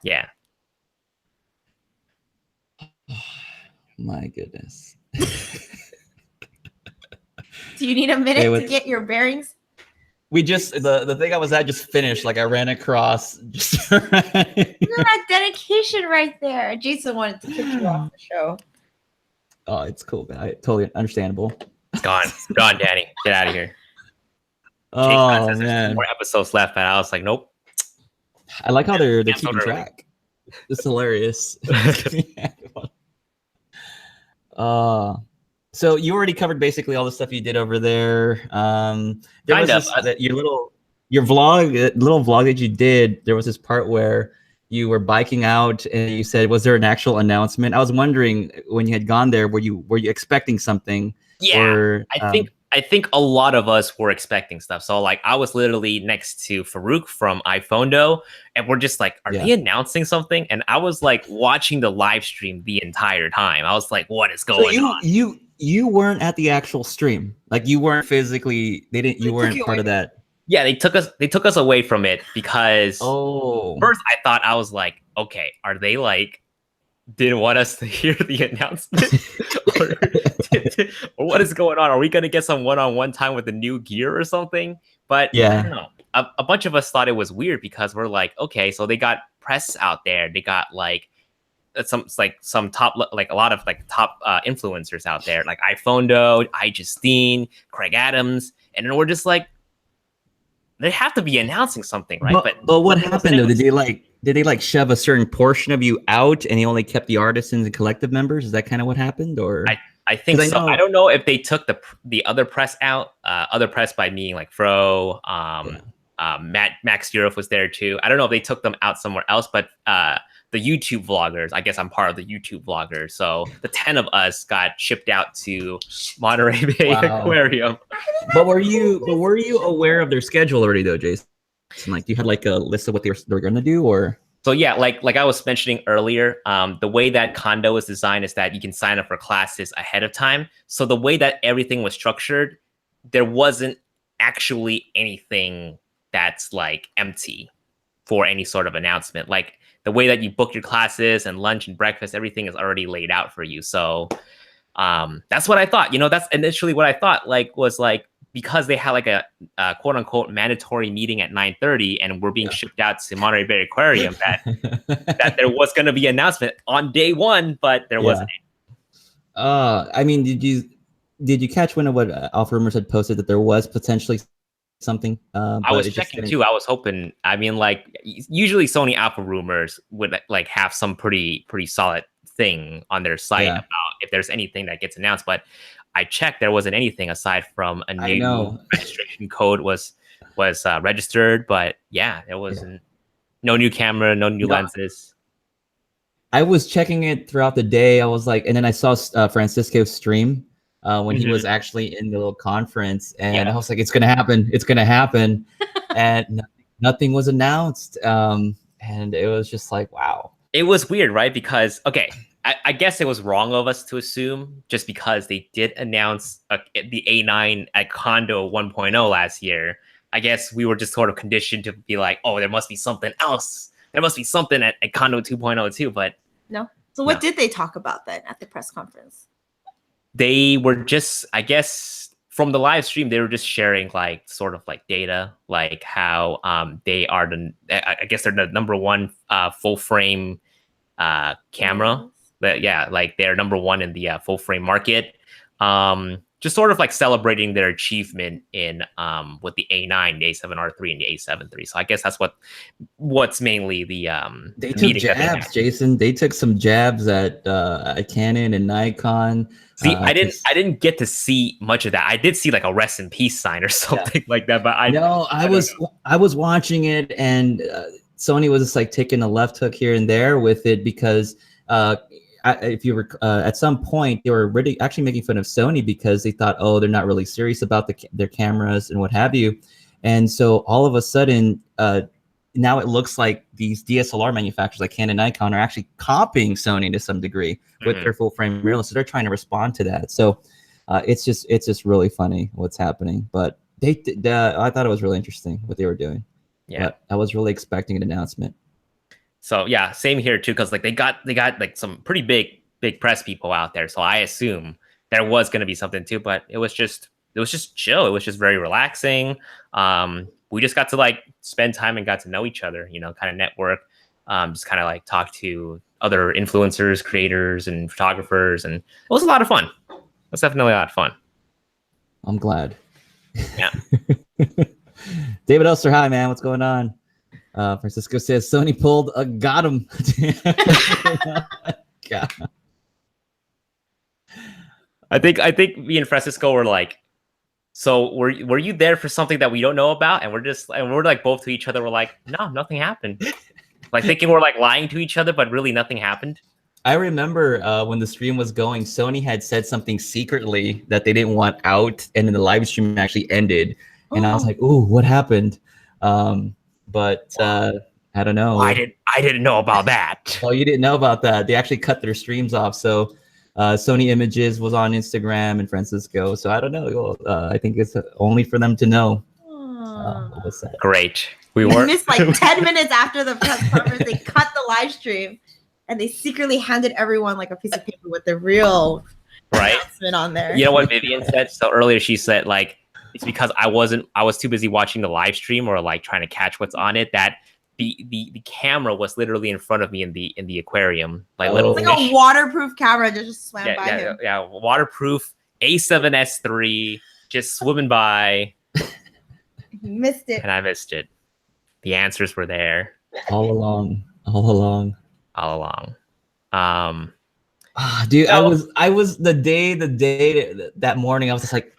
Yeah. My goodness. Do you need a minute to get your bearings? We just the thing I was at just finished. Like I ran across. Just Look at that dedication right there. Jason wanted to kick you off the show. Oh, it's cool, man. Totally understandable. It's gone, Danny. Get out of here. Oh man, there's more episodes left, and I was like, nope. I like how they're keeping track. It's hilarious. So you already covered basically all the stuff you did over there. There was your little vlog that you did. There was this part where you were biking out and you said, was there an actual announcement? I was wondering when you had gone there, were you expecting something? Yeah, or, I think a lot of us were expecting stuff. So like I was literally next to Farouk from iPhondo, and we're just like, are they announcing something? And I was like watching the live stream the entire time. I was like, what is going on? You weren't at the actual stream. Like you weren't physically. You weren't part of that. Yeah, they took us away from it because first I was like, okay, are they like didn't want us to hear the announcement? or what is going on? Are we gonna get some one-on-one time with the new gear or something? But I don't know. A bunch of us thought it was weird because we're like, okay, so they got press out there. They got like some top, like a lot of like top influencers out there, like iPhondo, iJustine, Craig Adams, and then we're just like, they have to be announcing something, right? But what happened though? Did they like shove a certain portion of you out and they only kept the artisans and collective members? Is that kind of what happened? Or I think so. I don't know if they took the other press out, other press by meaning like Fro, Max Europe was there too. I don't know if they took them out somewhere else, but the YouTube vloggers, I guess I'm part of the YouTube vloggers. So the 10 of us got shipped out to Monterey Bay Aquarium. But were you aware of their schedule already though, Jason? Like you had like a list of what they were going to do, or? So yeah, like I was mentioning earlier, the way that Kando is designed is that you can sign up for classes ahead of time. So the way that everything was structured, there wasn't actually anything that's like empty for any sort of announcement. Like the way that you book your classes and lunch and breakfast, everything is already laid out for you. So that's what I thought. That's initially what I thought. Was because they had like a quote unquote mandatory meeting at 9:30 and we're being shipped out to Monterey Bay Aquarium that there was going to be an announcement on day one, but there wasn't. I mean, did you catch one of what Alpha Rumors had posted that there was potentially something? I was checking too. I was hoping. I mean, like usually Sony Alpha Rumors would like have some pretty solid thing on their site about if there's anything that gets announced, but I checked, there wasn't anything aside from a new registration code was registered, but there wasn't no new camera, no new lenses. I was checking it throughout the day. I was like, and then I saw Francisco's stream when he was actually in the little conference, and I was like, it's gonna happen, and nothing was announced, and it was just like, wow. It was weird, right? Because I guess it was wrong of us to assume just because they did announce the A9 at Kando 1.0 last year. I guess we were just sort of conditioned to be like, oh, there must be something else. There must be something at Kando 2.0 too, but no. So what did they talk about then at the press conference? They were just, I guess, from the live stream, they were just sharing like sort of like data, like how they are I guess they're the number one full frame camera. But like they're number one in the full frame market. just sort of like celebrating their achievement in with the A9, the A7R3, and the A7 III. So I guess that's what's mainly the they the took meeting that they jabs, had. Jason. They took some jabs at Canon and Nikon. See, I didn't get to see much of that. I did see like a rest in peace sign or something like that, but I was watching it, and Sony was just like taking a left hook here and there with it because if you were at some point they were really actually making fun of Sony because they thought, oh, they're not really serious about their cameras and what have you, and so all of a sudden now it looks like these DSLR manufacturers like Canon, Nikon are actually copying Sony to some degree with their full frame mirrorless. So they're trying to respond to that. So it's just really funny what's happening. But I thought it was really interesting what they were doing. Yeah, but I was really expecting an announcement. So yeah, same here too, because like they got like some pretty big press people out there. So I assume there was going to be something too, but it was just chill. It was just very relaxing. We just got to like spend time and got to know each other, you know, kind of network, just kind of like talk to other influencers, creators, and photographers, and it was a lot of fun. It was definitely a lot of fun. I'm glad. Yeah. David Elster, hi man, what's going on? Francisco says Sony pulled a got him. God. I think me and Francisco were like, so were you there for something that we don't know about? And we're like both to each other. We're like, no, nothing happened. Like thinking we're like lying to each other, but really nothing happened. I remember when the stream was going, Sony had said something secretly that they didn't want out, and then the live stream actually ended. And I was like, "Ooh, what happened?" But I don't know. I didn't know about that. Oh, you didn't know about that? They actually cut their streams off. So Sony Images was on Instagram and Francisco. So I don't know. I think it's only for them to know. What's that? Great. We missed like 10 minutes after the press conference. They cut the live stream, and they secretly handed everyone like a piece of paper with the real announcement on there. You know what Vivienne said? So earlier she said like it's because I was too busy watching the live stream or like trying to catch what's on it that the camera was literally in front of me in the aquarium, like little like a waterproof camera just swam by him. Yeah, waterproof A7S III just swimming by. Missed it, and I missed it. The answers were there all along. Dude, I was the day that morning I was just like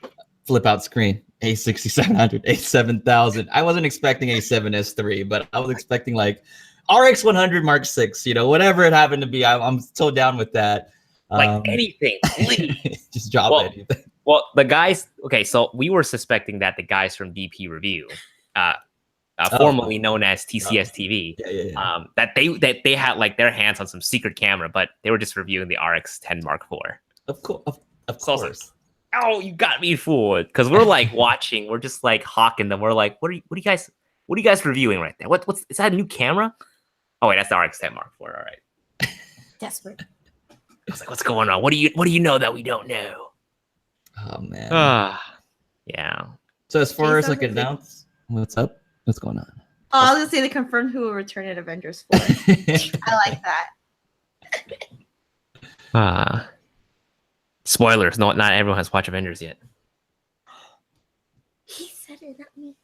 flip out screen A6700, A7000. I wasn't expecting A7S III, but I was expecting like RX100 Mark 6, you know, whatever it happened to be. I'm so down with that. Like anything, please. Just drop anything. Well, the guys, okay, so we were suspecting that the guys from DP Review, formerly known as TCS TV, that they had like their hands on some secret camera, but they were just reviewing the RX10 Mark IV. Of course. Oh, you got me fooled. Because we're like watching, we're just like hawking them. We're like, what are you guys reviewing right there? Is that a new camera? Oh wait, that's the RX10 Mark IV. All right. Desperate. I was like, what's going on? What do you know that we don't know? Oh man. Yeah. So as far as like announce, what's up? What's going on? Oh, I was gonna say they confirmed who will return at Avengers 4. I like that. Spoilers. No, not everyone has watched Avengers yet. He said it, not me.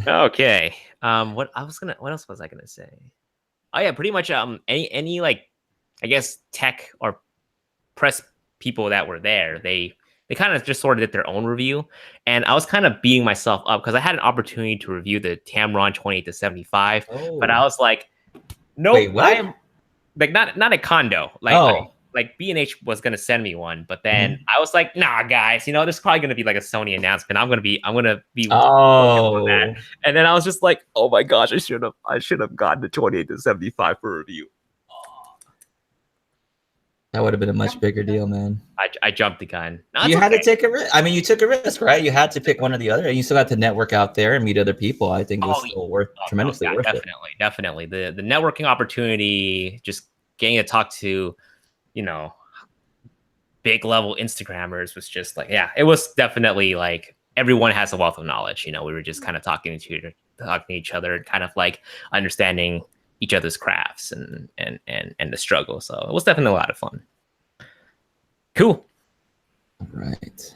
Okay. What else was I gonna say? Oh yeah, pretty much any like I guess tech or press people that were there, they kind of just sort of did their own review, and I was kind of beating myself up because I had an opportunity to review the Tamron 28-75, but I was like, nope. Wait, what? I am like not a Kando. Like B&H was gonna send me one, but then I was like, nah, guys, you know, there's probably gonna be like a Sony announcement. I'm gonna be on that. And then I was just like, oh my gosh, I should have gotten the 28-75 for review. That would have been a much bigger deal, man. I jumped the gun. No, you had to take a risk. I mean, you took a risk, right? You had to pick one or the other, and you still got to network out there and meet other people. I think it was still tremendously worth it. Definitely. The networking opportunity, just getting to talk to, you know, big level Instagrammers was just like, yeah, it was definitely like everyone has a wealth of knowledge. You know, we were just kind of talking to each other and kind of like understanding each other's crafts and the struggle. So it was definitely a lot of fun. Cool. Right.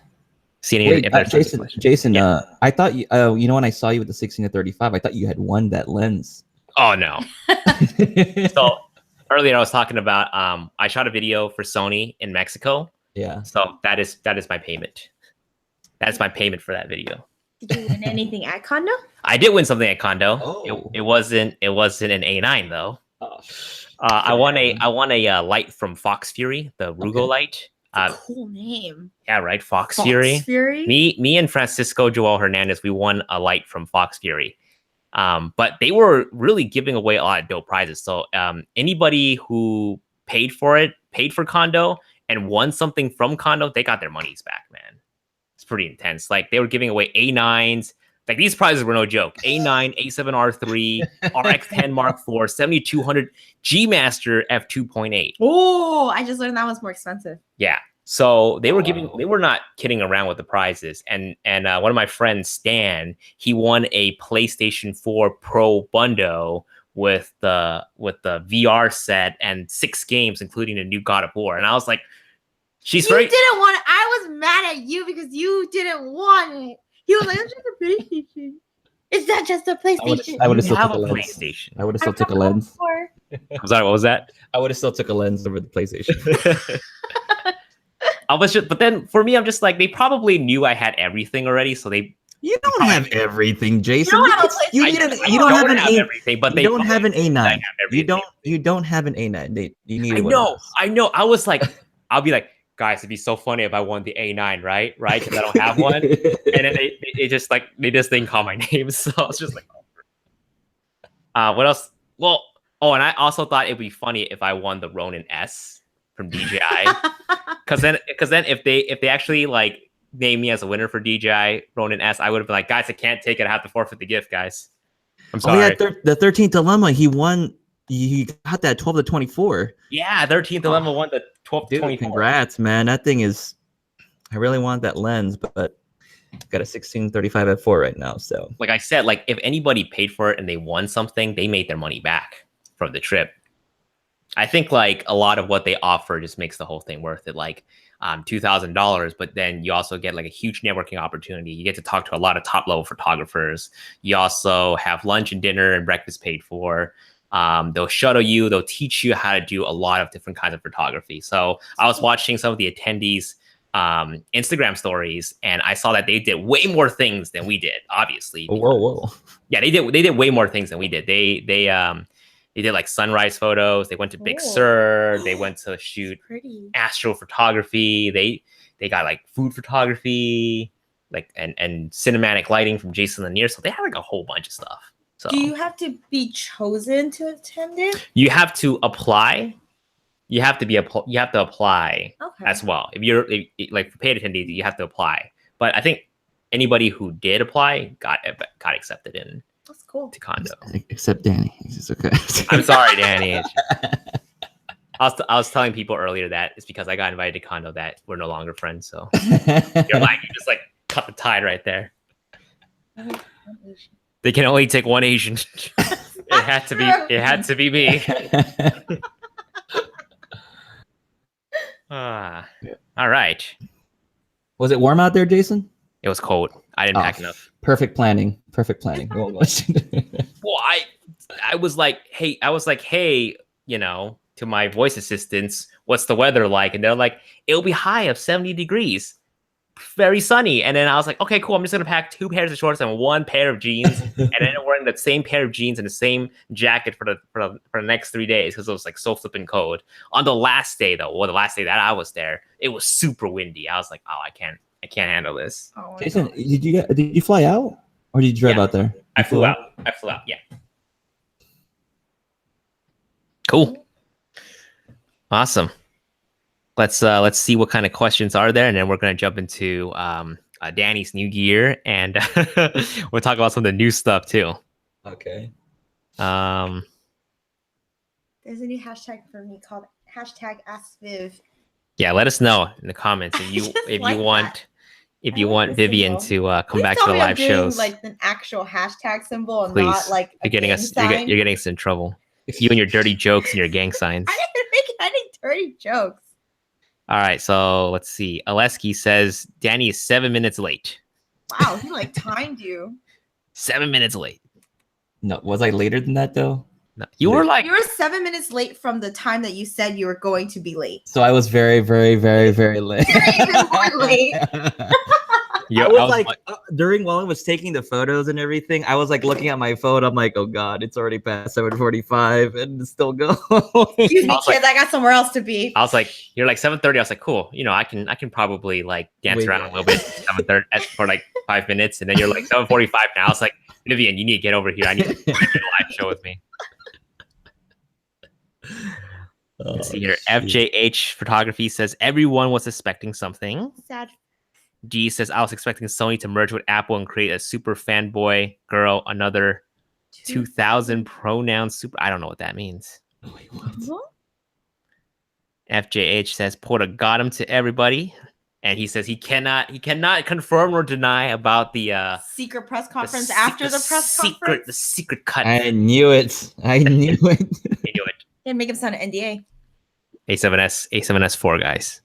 See any? Wait, if there's Jason. Yeah. I thought you. You know, when I saw you with the 16-35, I thought you had won that lens. Oh no. So earlier I was talking about I shot a video for Sony in Mexico. Yeah. So that is my payment. That's my payment for that video. Did you win anything at Kando? I did win something at Kando. Oh. It wasn't an A9 though. Oh, I won a light from Fox Fury, the Rugo light. Cool name. Yeah, right. Fox Fury. Me and Francisco Joel Hernandez, we won a light from Fox Fury. But they were really giving away a lot of dope prizes. So anybody who paid for Kando and won something from Kando, they got their monies back, man. It's pretty intense. Like they were giving away A9s. Like these prizes were no joke. A9, A7R3, RX10 Mark IV, 7200 G Master f2.8. Oh, I just learned that one's more expensive. Yeah. So they were not kidding around with the prizes. And one of my friends, Stan, he won a PlayStation 4 Pro Bundo with the VR set and 6 games, including a new God of War. And I was like, You didn't want it. I was mad at you because you didn't want it. He was like, it's just a PlayStation. It's not just a PlayStation. I would have still have took a a lens. PlayStation. I would have still took a lens. I'm sorry, what was that? I would have still took a lens over the PlayStation. But then for me, I'm just like, they probably knew I had everything already, so they. You don't have everything, Jason. You don't have an everything, but they don't have an A9. You don't have an A9. You need. I know. I was like, I'll be like, guys, it'd be so funny if I won the A9, right? Because I don't have one. And then they just didn't call my name, so I was just like, what else? Well, and I also thought it'd be funny if I won the Ronin S from DJI, because then if they actually like name me as a winner for DJI Ronin S, I would have been like, guys, I can't take it. I have to forfeit the gift, guys. I'm sorry. Oh yeah, the 13th Dilemma. He won. He got that 12-24. Yeah, 13th Dilemma won the 12-24. Congrats, man. That thing is. I really want that lens, but got a 16-35 f4 right now. So, like I said, like if anybody paid for it and they won something, they made their money back from the trip. I think like a lot of what they offer just makes the whole thing worth it. Like $2,000, but then you also get like a huge networking opportunity. You get to talk to a lot of top level photographers. You also have lunch and dinner and breakfast paid for. They'll shuttle you. They'll teach you how to do a lot of different kinds of photography. So I was watching some of the attendees' Instagram stories, and I saw that they did way more things than we did. Obviously, whoa. Yeah, they did way more things than we did. They did like sunrise photos. They went to Big Sur. They went to shoot astrophotography. They got like food photography, like and cinematic lighting from Jason Lanier. So they had like a whole bunch of stuff. So do you have to be chosen to attend it? You have to apply. You have to apply as well. If you're like for paid attendees, you have to apply. But I think anybody who did apply got accepted in. That's cool. To Kando. Except Danny. He's okay. I'm sorry, Danny. I was telling people earlier that it's because I got invited to Kando that we're no longer friends. So you just like cut the tide right there. They can only take one Asian. It had to be me. All right. Was it warm out there, Jason? It was cold. I didn't pack enough. Perfect planning. Well, I was like, hey, you know, to my voice assistants, what's the weather like? And they're like, it'll be high of 70 degrees. Very sunny. And then I was like, okay, cool. I'm just gonna pack 2 pairs of shorts and 1 pair of jeans, and then wearing that same pair of jeans and the same jacket for the next 3 days because it was like so flipping cold. On the last day though, the last day that I was there, it was super windy. I was like, oh, I can't handle this. Oh, Jason, did you fly out or did you drive out there? I flew out. Yeah. Cool. Awesome. Let's see what kind of questions are there, and then we're gonna jump into Danny's new gear, and we'll talk about some of the new stuff too. Okay. There's a new hashtag for me called #AskViv. Yeah, let us know in the comments if you want Vivienne to come back to the live shows. Like an actual hashtag symbol, and please, not like you're getting us in trouble. You and your dirty jokes and your gang signs. I didn't make any dirty jokes. All right, so let's see. Aleski says Danny is 7 minutes late. Wow, he like timed you. 7 minutes late. No, was I later than that though? No, you were like You were 7 minutes late from the time that you said you were going to be late. So I was very, very, very, very late. You're even more late. I was like, while I was taking the photos and everything, I was like looking at my phone. I'm like, oh god, it's already past 7:45 and it's still going. Excuse me, kids, like, I got somewhere else to be. I was like, you're like 7:30. I was like, cool. You know, I can probably like dance around a little bit 7:30 for like 5 minutes, and then you're like 7:45 now. I was like, Vivienne, you need to get over here. I need to do a live show with me. Let's see here. FJH Photography says everyone was expecting something. Sad. G says I was expecting Sony to merge with Apple and create a super fanboy girl, another 2000 pronoun super. I don't know what that means. Wait, what? FJH says Porta got him to everybody, and he says he cannot confirm or deny about the secret press conference after the press conference. The secret cut. I knew it. I knew it. I knew it. Didn't make him sign an NDA. A7S4 guys.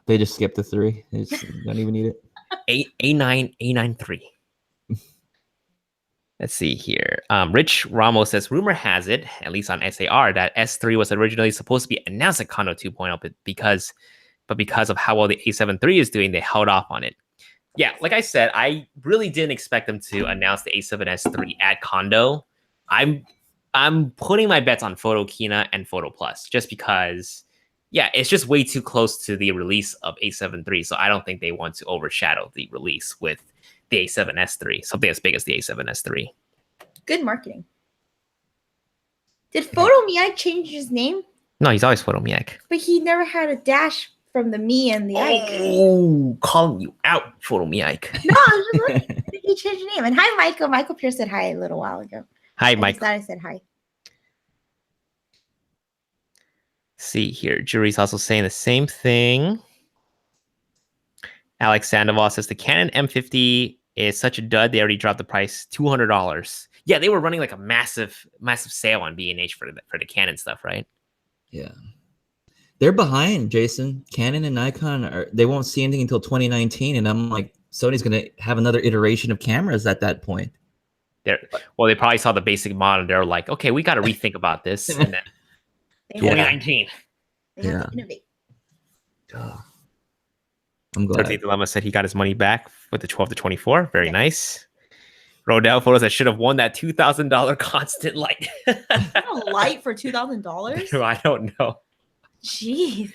They just skipped the 3. They just don't even need it. A93. Let's see here. Rich Ramos says, rumor has it, at least on SAR, that S3 was originally supposed to be announced at Kando 2.0, but because of how well the A7 III is doing, they held off on it. Yeah, like I said, I really didn't expect them to announce the A7S III at Kando. I'm putting my bets on Photokina and Photo Plus just because, yeah, it's just way too close to the release of A7 III, so I don't think they want to overshadow the release with the A7S III, something as big as the A7S III. Good marketing. Did Photo Miak change his name? No, he's always Photo Miak. But he never had a dash from the me and the Ike. Oh, calling you out, Photo Miak. No, I was just like, he changed the name. And hi, Michael. Michael Pierce said hi a little while ago. Hi, Michael. I said hi. See here. Jury's also saying the same thing. Alex Sandoval says the Canon M50 is such a dud. They already dropped the price $200. Yeah, they were running like a massive sale on B&H for the Canon stuff, right? Yeah. They're behind, Jason. Canon and Nikon they won't see anything until 2019, and I'm like, Sony's gonna have another iteration of cameras at that point. They probably saw the basic model. They're like, okay, we got to rethink about this. And then 2019. They have to innovate. I'm glad. 13th Dilemma said he got his money back with the 12 to 24. Very nice. Rodell Photos that should have won that $2,000 constant light. A light for $2,000? I don't know. Jeez.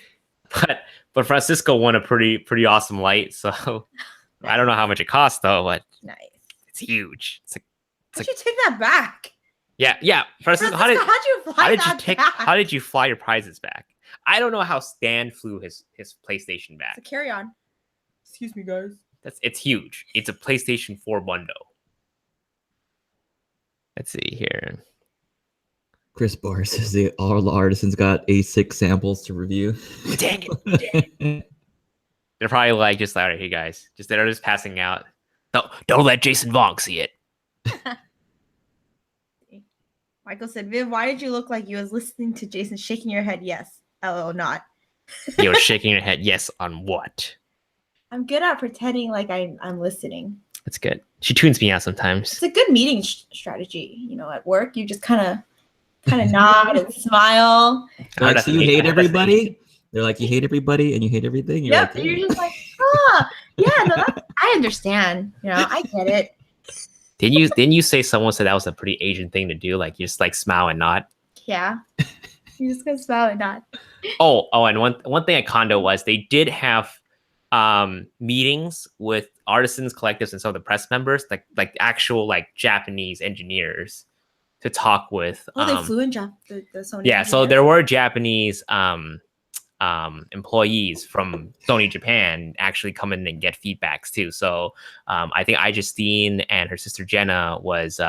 But Francisco won a pretty awesome light. So I don't know how much it cost though, but nice. It's huge. How'd you take that back? Yeah. Francisco, how did you fly your prizes back? I don't know how Stan flew his PlayStation back. It's a carry-on. Excuse me, guys. It's huge. It's a PlayStation 4 bundle. Let's see here. Chris Barr says all the artisans got A6 samples to review. Dang it. They're probably like, just like, all right, hey guys, they're just passing out. Don't let Jason Vong see it. Michael said, Viv, why did you look like you was listening to Jason shaking your head? Yes. Oh, not. You're shaking your head. Yes, on what? I'm good at pretending like I'm listening. That's good. She tunes me out sometimes. It's a good meeting strategy. You know, at work, you just kind of nod and smile. Like, so you hate everybody? They're like, you hate everybody and you hate everything? You're yep. Like, you're just like, yeah, no, I understand. You know, I get it. Didn't you say someone said that was a pretty Asian thing to do? Like, you just like smile and nod? Yeah. You just gonna smile and nod. Oh, and one thing at Kando was they did have meetings with artisans, collectives, and some of the press members, like actual like Japanese engineers to talk with. Oh, they flew in the Sony. Yeah, engineers. So there were Japanese employees from Sony Japan actually come in and get feedbacks too. So I think Justine and her sister Jenna was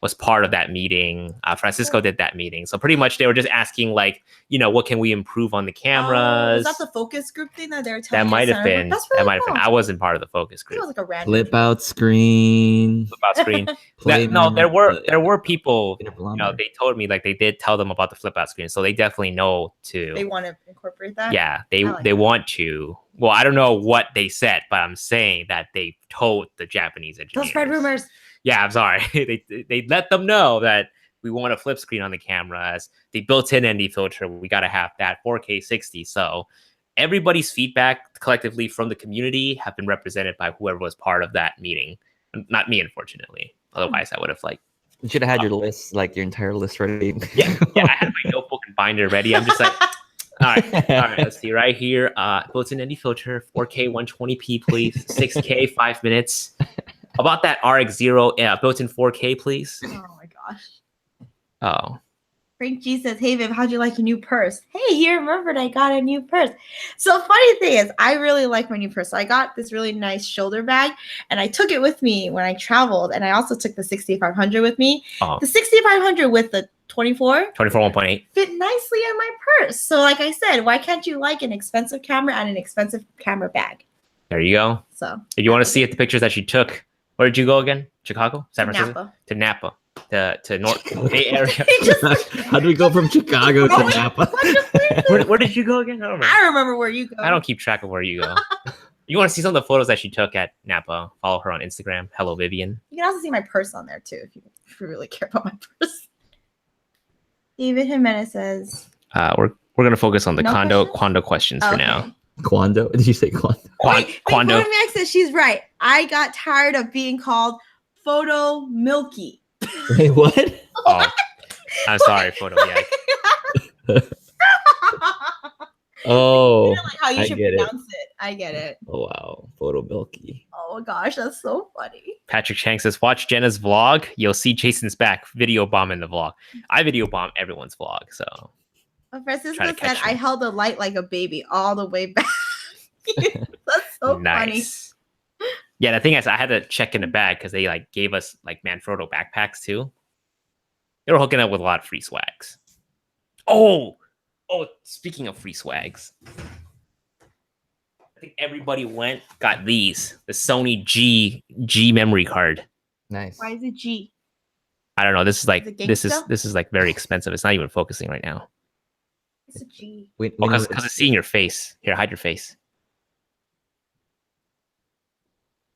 was part of that meeting. Francisco did that meeting. So pretty much they were just asking like, what can we improve on the cameras? Was that the focus group thing that they were telling That might have been. That's really cool. I wasn't part of the focus group. It was like a random Flip out screen. Flip out screen. There were people. They told me like they did tell them about the flip out screen, so they definitely know to. They want to incorporate that. Yeah, they want to. Well, I don't know what they said, but I'm saying that they told the Japanese engineers. Don't spread rumors. Yeah, I'm sorry. they let them know that we want a flip screen on the cameras. The built-in ND filter, we got to have that 4K 60. So everybody's feedback collectively from the community have been represented by whoever was part of that meeting. Not me, unfortunately. Otherwise, I would have like. You should have had your list, like your entire list ready. yeah, I had my notebook and binder ready. I'm just like, all right. Let's see right here. Built-in ND filter, 4K 120p, please. 6K, 5 minutes. About that RX0 built-in 4K, please. Oh my gosh. Oh. Frank G says, "Hey Viv, how'd you like your new purse?" Hey, you remembered I got a new purse. So funny thing is, I really like my new purse. So I got this really nice shoulder bag, and I took it with me when I traveled, and I also took the 6500 with me. The 6500 with the 24 1.8 fit nicely in my purse. So like I said, why can't you like an expensive camera and an expensive camera bag? There you go. So if you want to see the pictures that she took, where did you go again? Chicago? San Francisco? Napa. To Napa. To North Bay Area. How do we go from Chicago to Napa? Where did you go again? I remember where you go. I don't keep track of where you go. You want to see some of the photos that she took at Napa? Follow her on Instagram. Hello, Vivienne. You can also see my purse on there too if you really care about my purse. David Jimenez says, we're gonna focus on the Kando questions for now. Quando? Did you say Quando? Quando Max says she's right. I got tired of being called Photo Milky. Wait, what? Oh, I'm sorry, Photo. Yeah. Oh, like how you should pronounce it. I get it. Oh wow, Photo Milky. Oh gosh, that's so funny. Patrick Chang says, "Watch Jenna's vlog. You'll see Jason's back. Video bomb in the vlog. I video bomb everyone's vlog. So." Francisco said, "I held the light like a baby all the way back." That's so funny. Yeah, the thing is, I had to check in the bag because they like gave us like Manfrotto backpacks too. They were hooking up with a lot of free swags. Oh, speaking of free swags, I think everybody got the Sony G memory card. Nice. Why is it G? I don't know. This is like very expensive. It's not even focusing right now. It's a G. Because it's seeing your face. Here, hide your face.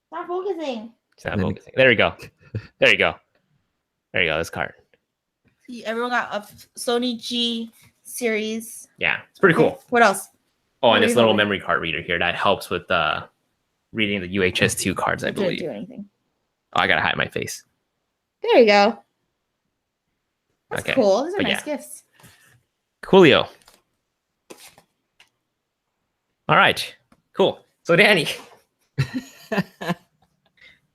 Stop focusing. There you go. There you go. This card. See, everyone got a Sony G series. Yeah, it's pretty cool. What else? Oh, and this little memory card reader here that helps with reading the UHS-2 cards, I believe. Didn't do anything. Oh, I gotta hide my face. There you go. That's cool. Those are nice gifts. Coolio. All right. Cool. So Danny.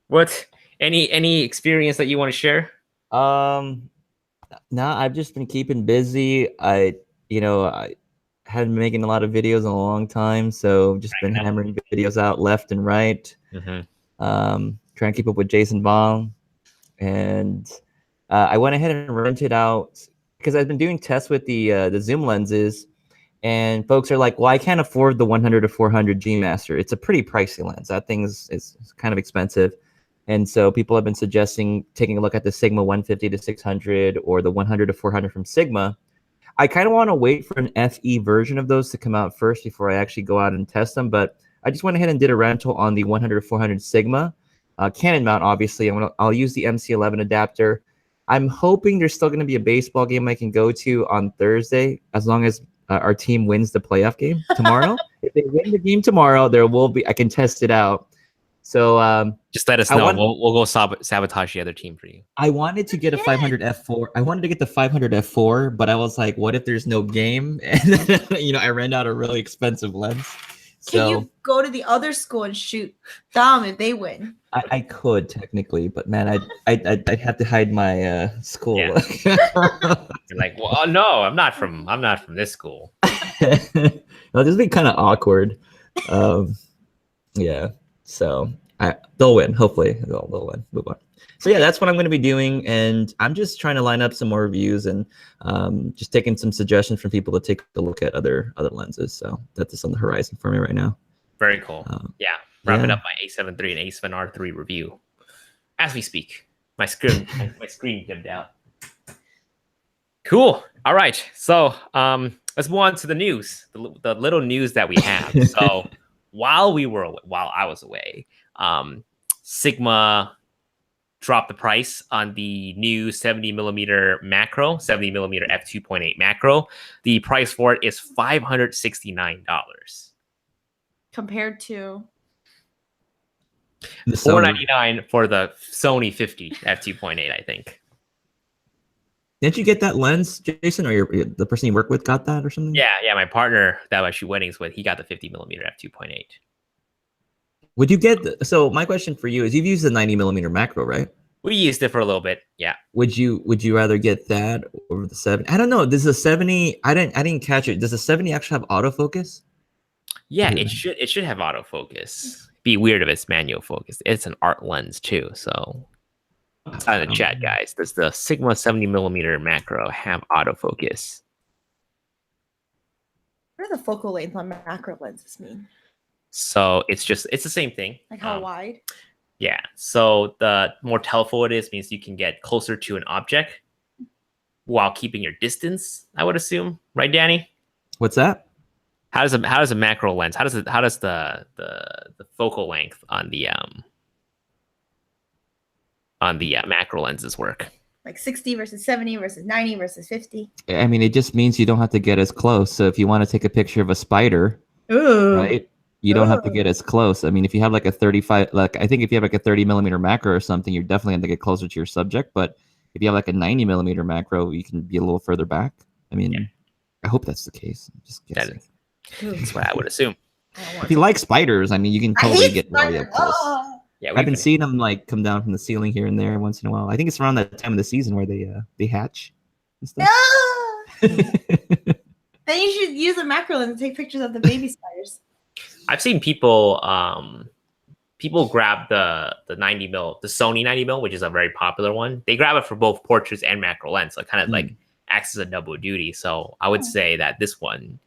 What any experience that you want to share? No, I've just been keeping busy. I hadn't been making a lot of videos in a long time, so just been hammering videos out left and right. Trying to keep up with Jason Vong, and I went ahead and rented out because I've been doing tests with the zoom lenses, and folks are like, "Well, I can't afford the 100 to 400 G Master. It's a pretty pricey lens. That thing is kind of expensive." And so people have been suggesting taking a look at the Sigma 150 to 600 or the 100 to 400 from Sigma. I kind of want to wait for an FE version of those to come out first before I actually go out and test them. But I just went ahead and did a rental on the 100 to 400 Sigma. Canon mount, obviously. I'll use the MC11 adapter. I'm hoping there's still going to be a baseball game I can go to on Thursday, as long as our team wins the playoff game tomorrow. If they win the game tomorrow, I can test it out. So just let us know. We'll go sabotage the other team for you. I wanted to get a 500 f4. I wanted to get the 500 f4, but I was like, what if there's no game? And then, I ran out a really expensive lens. Can you go to the other school and shoot them if they win? I could technically, but man, I'd have to hide my school. Yeah. You're like, well, no, I'm not from this school. Well, this would be kind of awkward. Yeah. So they'll win. Hopefully they'll win. Move on. So yeah, that's what I'm going to be doing, and I'm just trying to line up some more reviews and just taking some suggestions from people to take a look at other lenses. So that's just on the horizon for me right now. Very cool. Yeah, wrapping yeah. up my A7 III and A7R 3 review as we speak. My screen dimmed out. Cool. All right. So let's move on to the news, the little news that we have. So while I was away, Sigma dropped the price on the new 70mm macro, 70mm f2.8 macro. The price for it is $569. Compared to $499 for the Sony 50 f2.8, I think. Didn't you get that lens, Jason, or the person you work with got that or something? Yeah, my partner that I shoot weddings with, he got the 50mm f2.8. Would you get so my question for you is you've used the 90mm macro, right? We used it for a little bit, yeah. Would you rather get that over the 70? I don't know. Does the 70 I didn't catch it. Does the 70 actually have autofocus? Yeah, it should have autofocus. Be weird if it's manual focus. It's an art lens too, so it's in the chat, guys. Does the Sigma 70mm macro have autofocus? what do the focal length on macro lenses mean? So it's the same thing. Like how wide? Yeah. So the more telephoto it is means you can get closer to an object while keeping your distance, I would assume. Right, Danny? What's that? How does a macro lens? How does the focal length on the macro lenses work? Like 60 versus 70 versus 90 versus 50. I mean, it just means you don't have to get as close. So if you want to take a picture of a spider, right? You don't have to get as close. I mean, if you have like a 35, like I think if you have like a 30mm macro or something, you're definitely going to get closer to your subject. But if you have like a 90mm macro, you can be a little further back. I mean, I hope that's the case. I'm just guessing. That's what I would assume. If you like spiders, I mean, you can totally get really up close. Yeah, I've been seeing them like come down from the ceiling here and there once in a while. I think it's around that time of the season where they hatch and stuff. Then you should use a macro lens to take pictures of the baby spiders. I've seen people grab the 90mm, the Sony 90mm, which is a very popular one. They grab it for both portraits and macro lens, so it kind of like acts as a double duty. So I would say that this one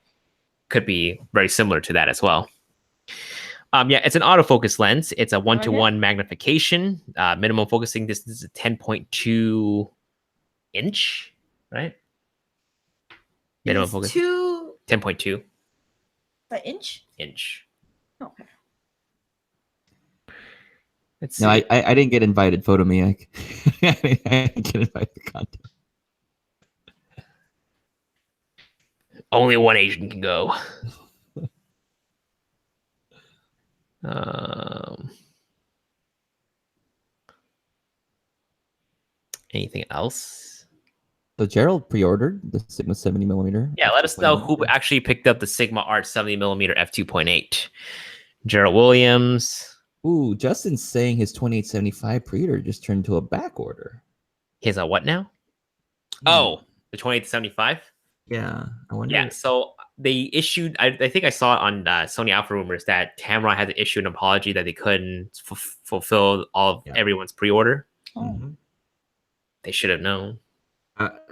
could be very similar to that as well. Yeah, it's an autofocus lens. It's a 1:1 magnification. Minimum focusing distance is 10.2 inch, right? Minimum focus 10.2. The inch? Inch. Okay. Let's see. No, I didn't get invited. Photo me. I didn't get invited to content. Only one Asian can go. Anything else? So Gerald pre-ordered the Sigma 70mm. Yeah, let us know who actually picked up the Sigma Art 70mm f2.8. Gerald Williams. Ooh, Justin's saying his 2875 pre-order just turned into a back order. His a what now? Yeah. Oh, the 2875? Yeah, I wonder. Yeah, so they issued, I think I saw it on Sony Alpha Rumors that Tamron had to issue an apology that they couldn't fulfill all of everyone's pre-order. Mm-hmm. They should have known.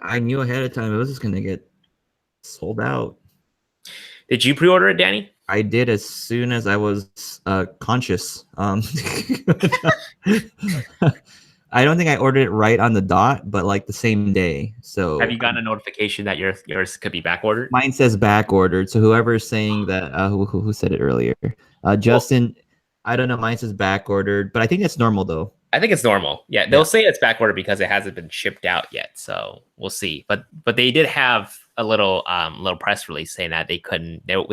I knew ahead of time it was just going to get sold out. Did you pre-order it, Danny? I did as soon as I was conscious. I don't think I ordered it right on the dot, but like the same day. So have you gotten a notification that yours could be back ordered? Mine says back ordered. So whoever is saying that, who said it earlier? Justin, I don't know. Mine says back ordered, but I think it's normal though. I think it's normal. Yeah, they'll say it's back ordered because it hasn't been shipped out yet. So we'll see. But they did have a little press release saying that they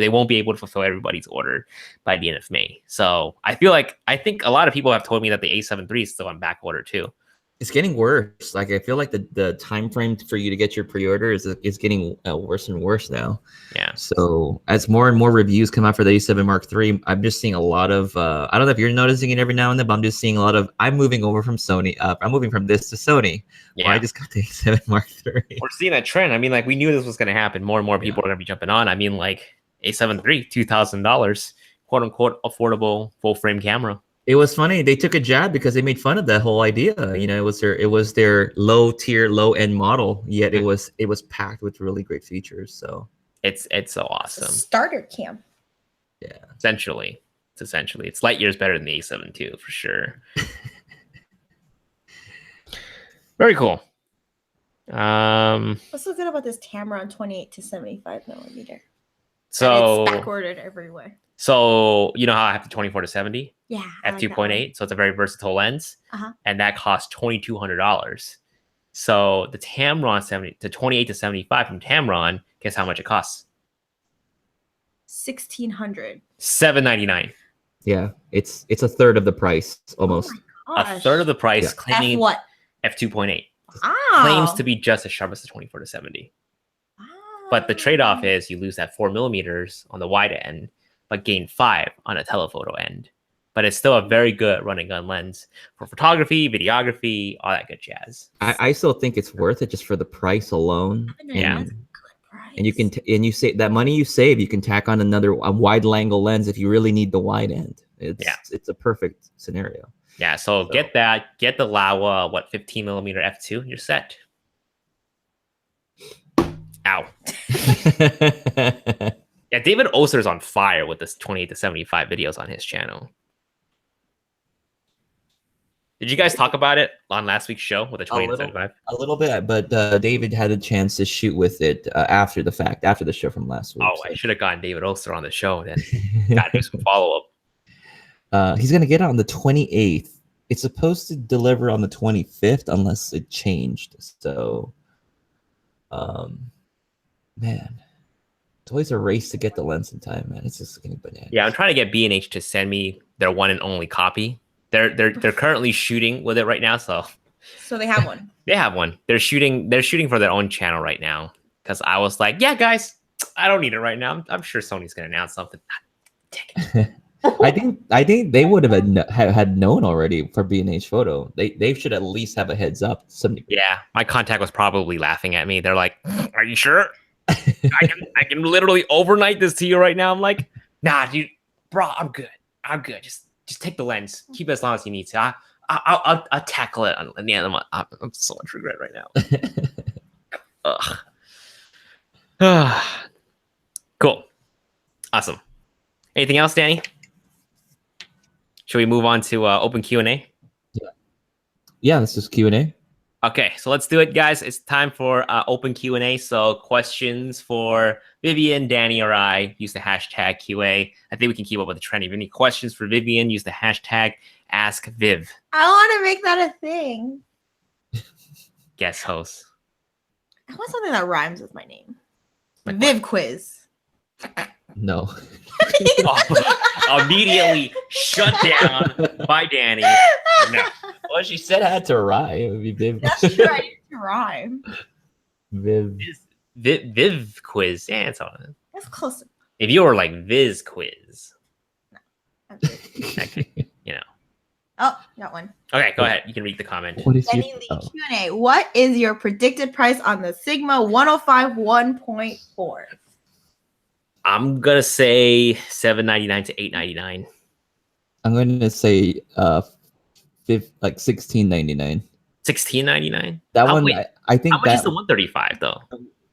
won't be able to fulfill everybody's order by the end of May. So I think a lot of people have told me that the A7 III is still on back order too. It's getting worse. Like I feel like the time frame for you to get your pre-order is getting worse and worse now. Yeah. So as more and more reviews come out for the A7 Mark III, I'm just seeing a lot of. I don't know if you're noticing it every now and then, but I'm just seeing a lot of. I'm moving over from Sony. I'm moving from this to Sony. Yeah. I just got the A7 Mark III. We're seeing that trend. I mean, like we knew this was going to happen. More and more people are going to be jumping on. I mean, like A7 III, $2,000, quote unquote, affordable full frame camera. It was funny. They took a jab because they made fun of that whole idea. You know, it was their low tier, low end model. Yet it was packed with really great features. So it's so awesome. Starter cam. Yeah. Essentially, it's light years better than the A7 II for sure. Very cool. What's so good about this Tamron 28 to 75 millimeter? So and it's back ordered everywhere. So you know how I have the 24 to 70? Yeah. f2.8. So it's a very versatile lens, and that costs $2,200. So the Tamron 70 to 28 to 75 from Tamron, guess how much it costs? $1,600. $799. Yeah, it's a third of the price almost. Oh my gosh. A third of the price, claiming F what? f2.8. Wow. Claims to be just as sharp as the 24 to 70. Wow. But the trade-off is you lose that 4 millimeters on the wide end, but gain 5 on a telephoto end. But it's still a very good running gun lens for photography, videography, all that good jazz. I still think it's worth it just for the price alone. Yeah. And you can you save that money you save, you can tack on a wide angle lens if you really need the wide end. It's a perfect scenario. Yeah, so get the Laowa 15 millimeter f2, and you're set. Ow. Yeah, David Oster's on fire with this 28 to 75 videos on his channel. Did you guys talk about it on last week's show with the 28 to 75? A little bit, but David had a chance to shoot with it after the fact, after the show from last week. Oh, so. I should have gotten David Oster on the show then. Got to do some follow-up. He's going to get it on the 28th. It's supposed to deliver on the 25th unless it changed. So, man, it's always a race to get the lens in time, man. It's just getting bananas. Yeah, I'm trying to get B&H to send me their one and only copy. They're currently shooting with it right now, so they have one. They have one. They're shooting for their own channel right now. Because I was like, yeah, guys, I don't need it right now. I'm sure Sony's gonna announce something. I think they would have had known already for B&H Photo. They should at least have a heads up. Yeah, my contact was probably laughing at me. They're like, "Are you sure? I can literally overnight this to you right now." I'm like, "Nah, dude, bro, I'm good. Just take the lens. Keep it as long as you need to. I'll tackle it at the end of the month." I'm so much regret right now. Ugh. Cool. Awesome. Anything else, Danny? Should we move on to open Q&A? Yeah, this is Q&A. Okay, so let's do it, guys. It's time for open Q&A. So questions for Vivienne, Danny, or I, use the hashtag QA. I think we can keep up with the trend. If you have any questions for Vivienne, use the hashtag AskViv. I want to make that a thing. Guest host. I want something that rhymes with my name. Viv quiz. No. Immediately shut down by Danny. No. Well, she said it had to rhyme. It would be Viv. That's true. I need to rhyme. Viv quiz. Yeah, it's all. That's close. If you were like Viz quiz. No. Okay, you know. Oh, got one. Okay, go ahead. You can read the comment. Danny Lee Q&A. What is your predicted price on the Sigma 105 1.4? I'm gonna say $799 to $899. I'm gonna say like $16.99. $16.99. That one, I think. How much is the 135 though?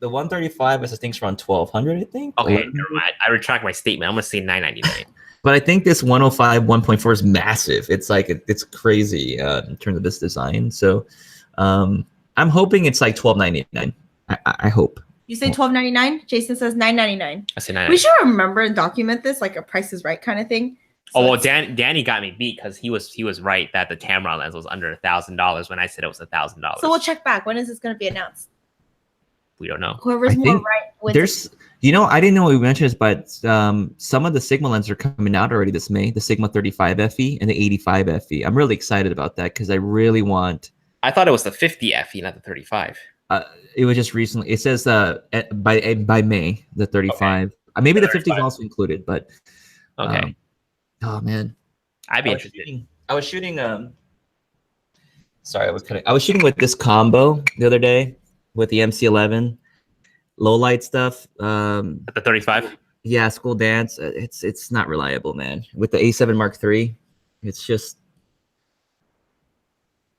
The 135 is, I think, around $1,200. I think. Okay, never mind. I retract my statement. I'm gonna say $999. But I think this 105 1.4 is massive. It's like it's crazy in terms of this design. So I'm hoping it's like $12.99. I hope. You say $12.99. Jason says $9.99. I say $9.99. We should remember and document this, like a Price is Right kind of thing. So well, Danny got me beat because he was right that the Tamron lens was under $1,000 when I said it was $1,000. So we'll check back. When is this going to be announced? We don't know. Whoever's more right wins. There's, I didn't know we mentioned this, but some of the Sigma lenses are coming out already this May. The Sigma 35 FE and the 85 FE. I'm really excited about that because I really want. I thought it was the 50 FE, not the 35. It was just recently. It says by May the 35. Okay. Maybe the 50 is also included, but okay. Oh man, I'd be interested. I was shooting. Sorry, I was shooting with this combo the other day with the MC11 low light stuff. At the 35. Yeah, school dance. It's not reliable, man. With the A7 Mark III, It's just,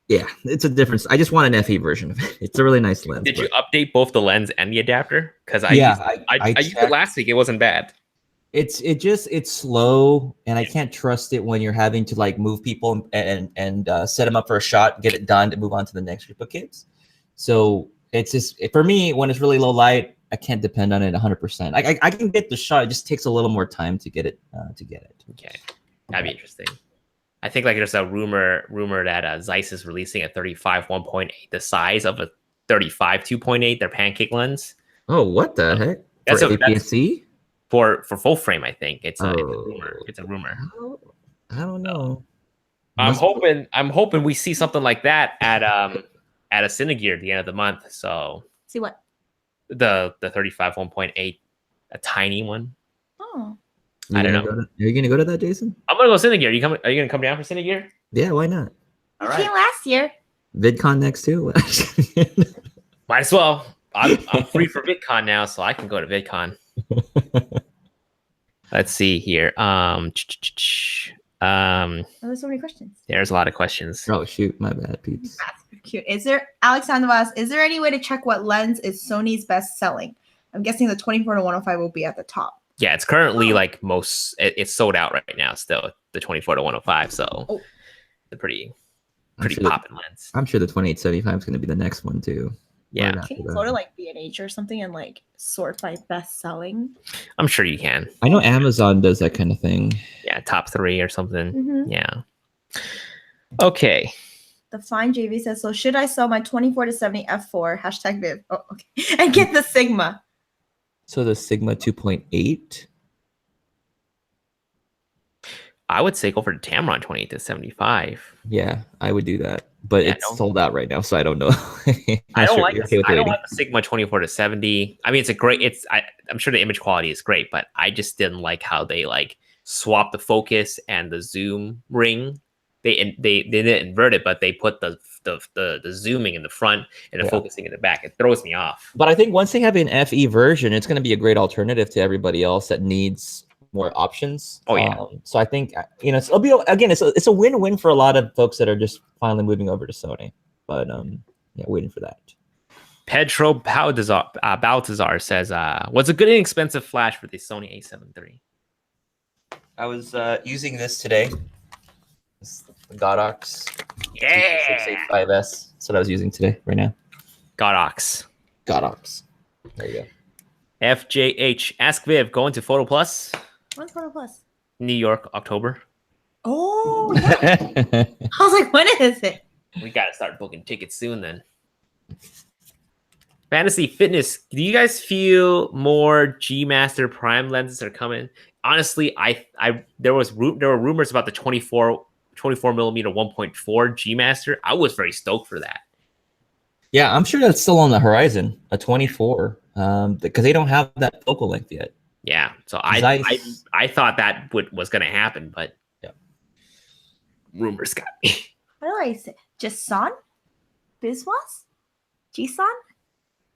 yeah, it's a difference. I just want an FE version of it. It's a really nice lens. Did you update both the lens and the adapter? Because I used it last week. It wasn't bad. It's slow, and I can't trust it when you're having to like move people and set them up for a shot, get it done to move on to the next group of kids. So it's just, for me, when it's really low light, I can't depend on it 100%. I can get the shot. It just takes a little more time to get it. Okay, that'd be interesting. I think like there's a rumor that Zeiss is releasing a 35 1.8, the size of a 35 2.8, their pancake lens. Oh, what the heck? That's for APS-C? For full frame, I think it's a rumor. It's a rumor. I don't know. I'm hoping we see something like that at a NEWGEAR at the end of the month. So see what the 35 1.8, a tiny one. Oh, I don't know. Are you gonna go to that, Jason? I'm gonna go NEWGEAR. Are you gonna come down for NEWGEAR? Yeah, why not? All right. Came last year. VidCon next too. Might as well. I'm free for VidCon now, so I can go to VidCon. Let's see here. There's so many questions. There's a lot of questions. Oh shoot, my bad, peeps. That's cute. Is there any way to check what lens is Sony's best selling? I'm guessing the 24 to 105 will be at the top. Yeah, it's currently like it's sold out right now. Still, the 24 to 105. So the pretty poppin' lens. I'm sure the 2875 is going to be the next one too. Yeah. Can you go to like B&H or something and like sort by best selling? I'm sure you can. I know Amazon does that kind of thing. Yeah, top 3 or something. Mm-hmm. Yeah. Okay. The Fine JV says, so should I sell my 24 to 70 f4 #Viv? Oh, okay. And get the Sigma. So the Sigma 2.8. I would say go for the Tamron 28 to 75. Yeah, I would do that, but it's sold out right now, so I don't know. I don't like the Sigma 24 to 70. I mean, I'm sure the image quality is great, but I just didn't like how they like swapped the focus and the zoom ring. They didn't invert it, but they put the zooming in the front and the focusing in the back. It throws me off. But I think once they have an FE version, it's going to be a great alternative to everybody else that needs more options. Oh yeah. So I think it'll be, again, it's a win-win for a lot of folks that are just finally moving over to Sony. But waiting for that. Pedro Baltazar says, "What's a good inexpensive flash for the Sony A7 III?" I was using this today. The Godox. Yeah. 685S. That's what I was using today, right now. Godox. There you go. FJH, ask Viv, going to Photo Plus? What's Photo Plus? New York, October. Oh, yeah. I was like, when is it? We got to start booking tickets soon then. Fantasy Fitness, do you guys feel more G Master Prime lenses are coming? Honestly, there were rumors about the 24 millimeter 1.4 G Master. I was very stoked for that. Yeah, I'm sure that's still on the horizon, a 24, because they don't have that focal length yet. Yeah, so I thought that was going to happen, but rumors got me. What do I say? Jason? Biswas? Jisan?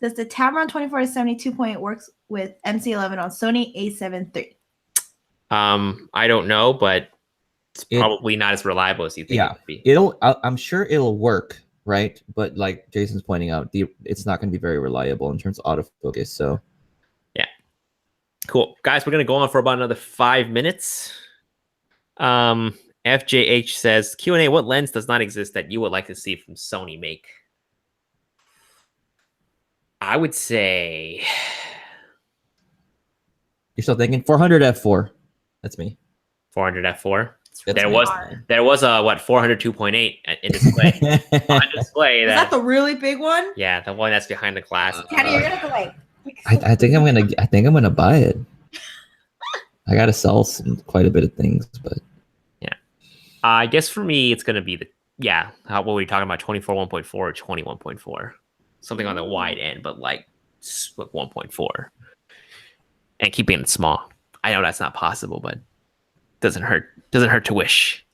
Does the Tamron 24 to 70 2.8 works with MC11 on Sony A7 III? I don't know, but it's probably not as reliable as you think it would be. I'm sure it'll work, right? But like Jason's pointing out, it's not going to be very reliable in terms of autofocus. So, yeah, cool, guys. We're gonna go on for about another 5 minutes. FJH says Q&A: what lens does not exist that you would like to see from Sony make? I would say you're still thinking 400 f4. That's me. 400 f4. There was a 400 2.8 in display. On display. Is that the really big one? Yeah, the one that's behind the glass. Daddy, you're gonna go like. I think I'm gonna buy it. I gotta sell quite a bit of things, but yeah. I guess for me, it's gonna be what were we talking about? 24 1.4 or 20 1.4, something on the wide end, but like 1.4, and keeping it small. I know that's not possible, but doesn't hurt to wish.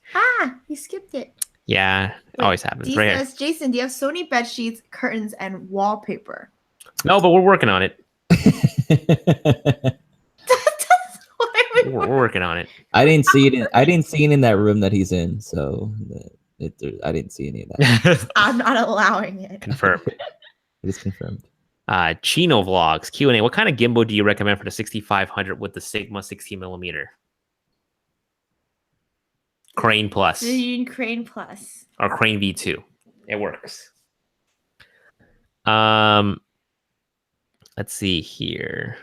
You skipped it. Yeah, it always happens. Says, Jason, do you have Sony bed sheets, curtains, and wallpaper? No, but we're working on it. We're working on it. I didn't see it. I didn't see it in that room that he's in. So I didn't see any of that. I'm not allowing it. Confirmed. It is confirmed. Chino Vlogs Q&A. What kind of gimbal do you recommend for the 6500 with the Sigma 16mm? Crane Plus Crane Plus or Crane V2. It works. Let's see here.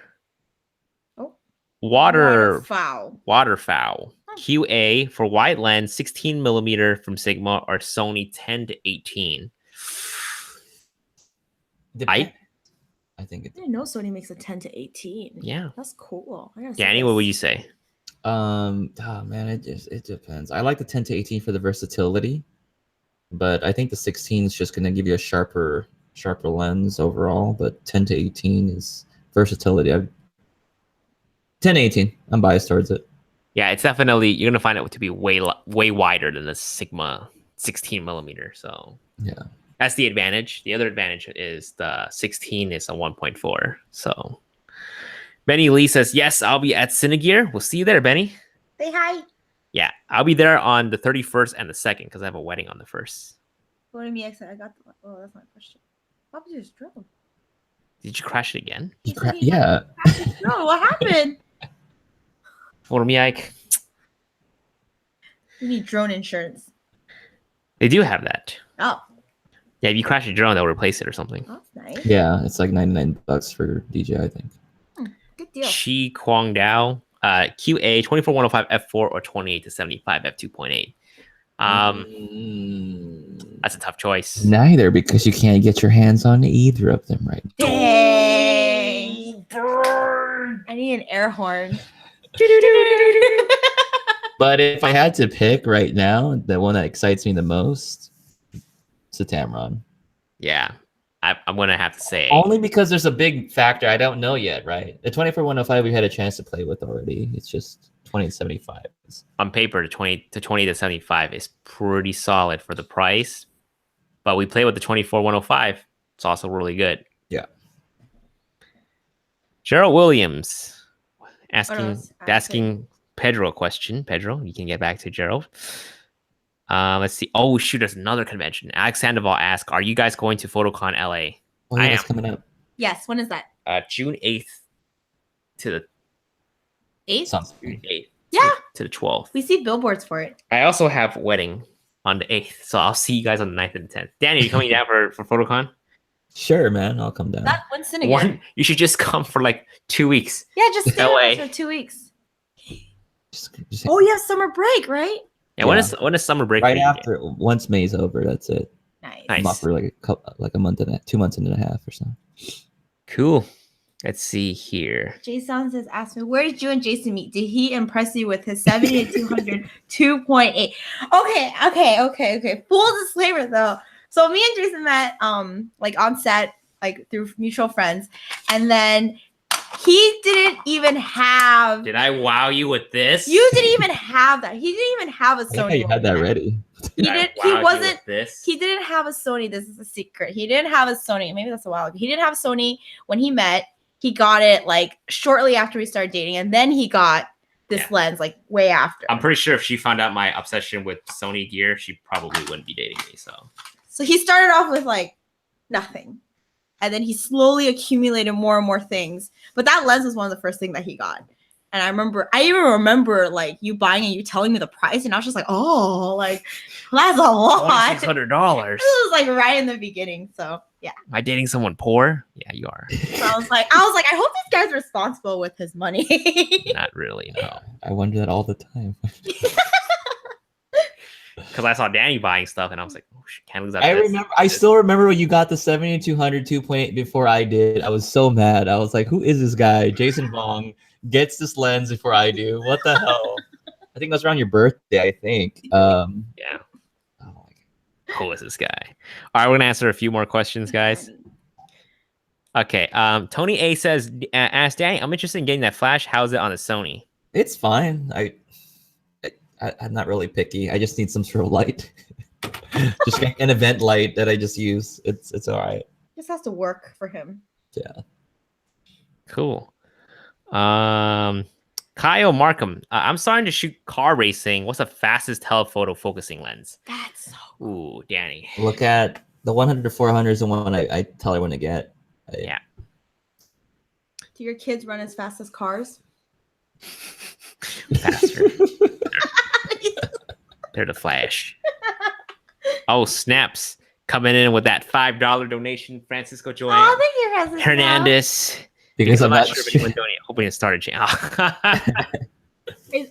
Oh, Waterfowl. Huh. QA for wide lens 16mm from Sigma or Sony 10 to 18. I think I didn't know Sony makes a 10 to 18. Yeah, that's cool. Danny, what would you say? Oh man, it depends. I like the 10 to 18 for the versatility, but I think the 16 is just going to give you a sharper lens overall. But 10 to 18 is versatility. 10 to 18, I'm biased towards it. Yeah, it's definitely, you're gonna find it to be way wider than the Sigma 16mm. So yeah, that's the advantage. The other advantage is the 16 is a 1.4. So Benny Lee says, yes, I'll be at NEWGEAR. We'll see you there, Benny. Say hi. Yeah, I'll be there on the 31st and the 2nd because I have a wedding on the 1st. What do you mean? I got the. Oh, that's my question. What was your drone? Did you crash it again? Yeah. No, what happened? For me, Ike. You need drone insurance. They do have that. Oh. Yeah, if you crash your drone, they'll replace it or something. That's nice. Yeah, it's like $99 for DJI, I think. Good deal. Chi Kwang Dao, QA 24105 f4 or 28 to 75 f2.8. That's a tough choice. Neither, because you can't get your hands on either of them right. Dang. I need an air horn. But if I had to pick right now, the one that excites me the most, it's a Tamron. Yeah, I'm gonna have to say only because there's a big factor I don't know yet, right? The 24105 we had a chance to play with already. It's just 20 to 75. On paper, the 20 to 75 is pretty solid for the price, but we play with the 24105. It's also really good. Yeah. Gerald Williams asking Pedro a question. Pedro, you can get back to Gerald. Let's see. Oh, shoot, there's another convention. Alex Sandoval asked, are you guys going to PhotoCon LA? Oh, yeah, that's coming up. Yes, when is that? June 8th to the 8th? June 8th. Yeah. To the 12th. We see billboards for it. I also have wedding on the 8th, so I'll see you guys on the 9th and 10th. Danny, are you coming down for PhotoCon? Sure, man. I'll come down. When's NEWGEAR? You should just come for like 2 weeks. Yeah, just stay LA. for 2 weeks. Just oh, yeah, summer break, right? Yeah, when is summer break? Right after, once May's over, that's it. Nice. I'm off for like a month and 2 months and a half or so. Cool. Let's see here. Jason says, ask me, where did you and Jason meet? Did he impress you with his 70 to 200 2.8? Okay. Full disclaimer though. So me and Jason met like on set, like through mutual friends, and then he didn't even have. Did I wow you with this? You didn't even have that. He didn't even have a Sony. You had that ready. He wasn't. He didn't have a Sony. This is a secret. He didn't have a Sony. Maybe that's a while ago. He didn't have a Sony when he met. He got it like shortly after we started dating, and then he got this lens like way after. I'm pretty sure if she found out my obsession with Sony gear, she probably wouldn't be dating me. So he started off with like nothing, and then he slowly accumulated more and more things. But that lens was one of the first things that he got. And I even remember like you buying and you telling me the price, and I was just like, oh, like that's a lot. $600. This was like right in the beginning. So yeah. Am I dating someone poor? Yeah, you are. So I was like, I hope this guy's responsible with his money. Not really, no. I wonder that all the time. Because I saw Danny buying stuff, and I was like, oh, can't lose that. I still remember when you got the 70-200 2.8 before I did. I was so mad. I was like, who is this guy? Jason Vong gets this lens before I do. What the hell? I think that's around your birthday, I think. Yeah. Oh my God. Who is this guy? All right, we're gonna answer a few more questions, guys. Okay. Tony A says, ask Danny, I'm interested in getting that flash. How's it on the Sony? It's fine. I'm not really picky. I just need some sort of light. Just an event light that I just use. It's all right. Just has to work for him. Yeah. Cool. Kyle Markham. I'm starting to shoot car racing. What's the fastest telephoto focusing lens? That's so Ooh, Danny. Look at the 100 to 400 is the one I tell everyone to get. Yeah. Do your kids run as fast as cars? Faster. They're the Flash. Oh, snaps. Coming in with that $5 donation, Francisco Joanne. Oh, thank you, Francisco. Hernandez. Because I'm not sure if anyone donated. Hoping it started.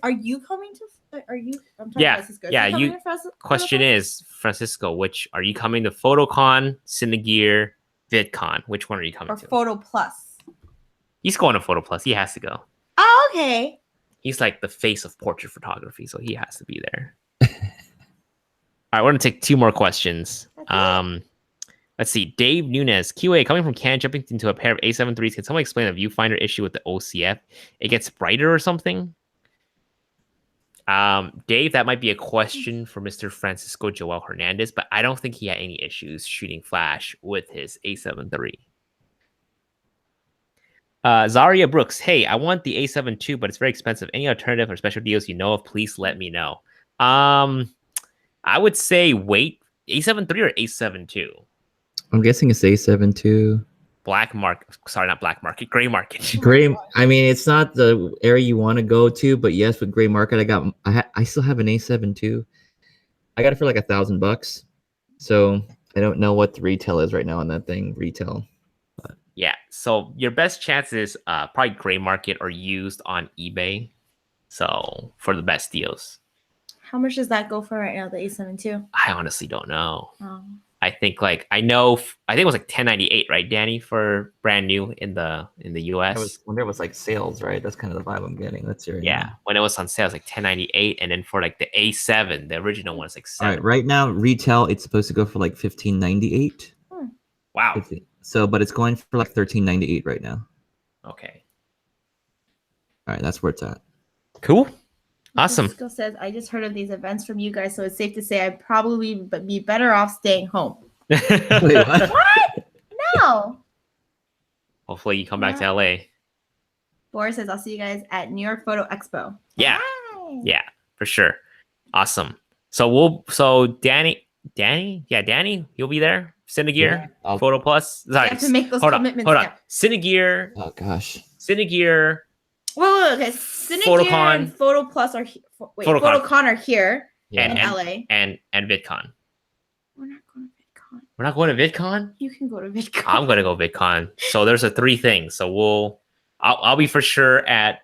Are you coming to? Are you? I'm talking Yeah, Francisco. yeah, coming you- to Francisco? Question is, Francisco, which are you coming to? PhotoCon, CineGear, VidCon? Which one are you coming Or to? Photo Plus. He's going to Photo Plus. He has to go. Oh, okay. He's like the face of portrait photography, so he has to be there. All right, we're gonna take 2 more questions. Let's see. Dave Nunez, QA, coming from Canon, jumping into a pair of A7 IIIs. Can someone explain the viewfinder issue with the OCF? It gets brighter or something? Dave, that might be a question for Mr. Francisco Joel Hernandez, but I don't think he had any issues shooting flash with his A7 III. Zaria Brooks, hey, I want the A7 II, but it's very expensive. Any alternative or special deals you know of, please let me know. I would say wait. A7 III or A7 II? I'm guessing it's A7 too. Black market. Sorry, not black market. Gray market. Gray. I mean, it's not the area you want to go to, but yes, with gray market, I still have an A7 too. I got it for like $1,000, so I don't know what the retail is right now on that thing. Retail. Yeah. So your best chance is probably gray market or used on eBay. So for the best deals. How much does that go for right now? The A7 II. I honestly don't know. Oh. I think like I think it was like $10.98, right, Danny, for brand new in the US. When there was like sales, right? That's kind of the vibe I'm getting. Let's hear it. Yeah, now. when it was on sale, it was like $10.98, and then for like the A7, the original one is like All $7. right, right now retail it's supposed to go for like $15.98. Wow. So, but it's going for like $13.98 right now. Okay. All right, that's where it's at. Cool. Awesome. Francisco says, I just heard of these events from you guys, so it's safe to say I'd probably be better off staying home. Wait, what? What? No. Hopefully you come back to LA. Boris says, I'll see you guys at New York Photo Expo. Yeah. Bye. Yeah, for sure. Awesome. So Danny, you'll be there. CineGear, Yeah, Photo Plus. Sorry, You have to make those hold commitments. on. Yeah. CineGear, Oh gosh. CineGear, Wait, okay. CineGear PhotoCon. and Photo Plus are PhotoCon. PhotoCon are here Yeah. in And- LA. and VidCon. We're not going to VidCon. We're not going to VidCon. You can go to VidCon. I'm gonna go VidCon. So there's 3 things. So I'll be for sure at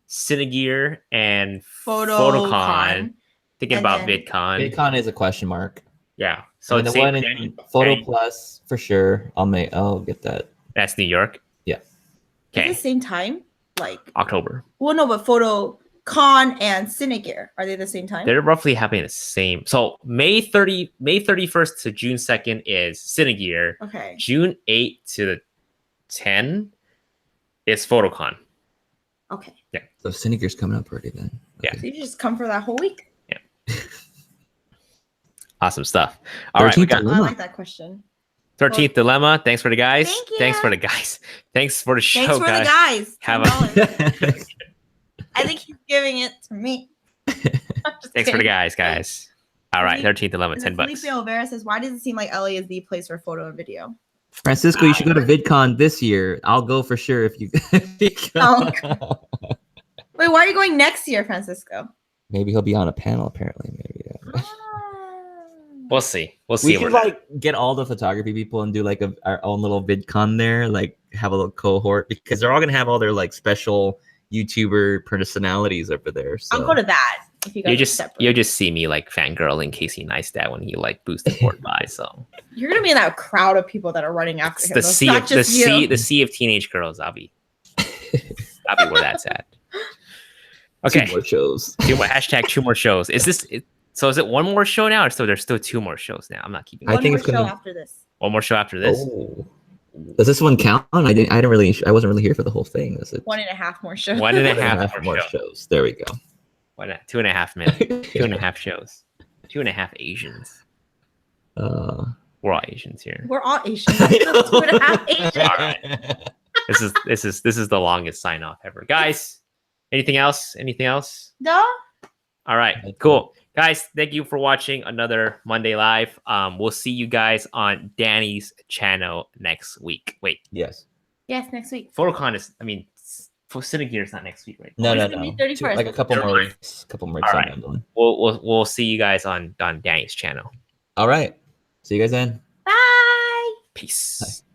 CineGear and PhotoCon. Thinking And about then- VidCon. VidCon is a question mark. Yeah. So So the it's one in Photo Plus for sure. I'll get that. that's New York. Yeah. Is Okay. it the same time? Like, October. well, no, but PhotoCon and CineGear, are they the same time? They're roughly happening the same. So May 31st to June 2nd is CineGear. Okay. June 8th to the 10 is PhotoCon. Okay. So CineGear's coming up already then. Yeah. So you just come for that whole week? Awesome stuff. All right, we 13th got I Dilemma. like that question. 13th Dilemma. Thanks for the guys. Thank you. Thanks for the guys. Thanks for the show, Thanks for guys. the guys. Have $10. I think he's giving it to me. I'm just Thanks for the kidding. guys. All right, 13th Dilemma, Is $10. it Felipe Olvera says, why does it seem like LA is the place for photo and video? Francisco, you should go to VidCon this year. I'll go for sure if you. Oh. Wait, why are you going next year, Francisco? Maybe he'll be on a panel. Apparently, maybe. Yeah. We'll see. We'll see. We where could like get all the photography people and do like our own little VidCon there, like have a little cohort because they're all gonna have all their like special YouTuber personalities over there. So. I'll go to that if you guys you are just separate. you'll just see me like fangirling Casey Neistat when he like boosted board by. So You're gonna be in that crowd of people that are running after it's him. the though. It's sea not of just you. the sea of teenage girls. I'll be where that's at. Okay, Two more shows. 2 more hashtag 2 more shows. Is this so? Is it 1 more show now, or so there's still 2 more shows now? I'm not keeping. I One think more it's gonna- show after this. 1 more show after this. Oh. Does this one count? I wasn't really here for the whole thing. Is it 1.5 more shows. 1.5 more shows. shows? There we go. 2.5 minutes. 2.5 shows. 2.5 Asians. We're all Asians here. We're all Asians. We're 2.5 Asians. All right. This is the longest sign off ever, guys. Anything else? Anything else? No. All right, cool. Guys, thank you for watching another Monday Live. We'll see you guys on Danny's channel next week. Wait. Yes. Yes, next week. PhotoCon is, I mean, for Cinegear is not next week, right? No, It's no, gonna be no. 31st. Like a couple Never more mind. weeks. Couple more All weeks. right. We'll see you guys on Danny's channel. All right. See you guys then. Bye. Peace. Bye.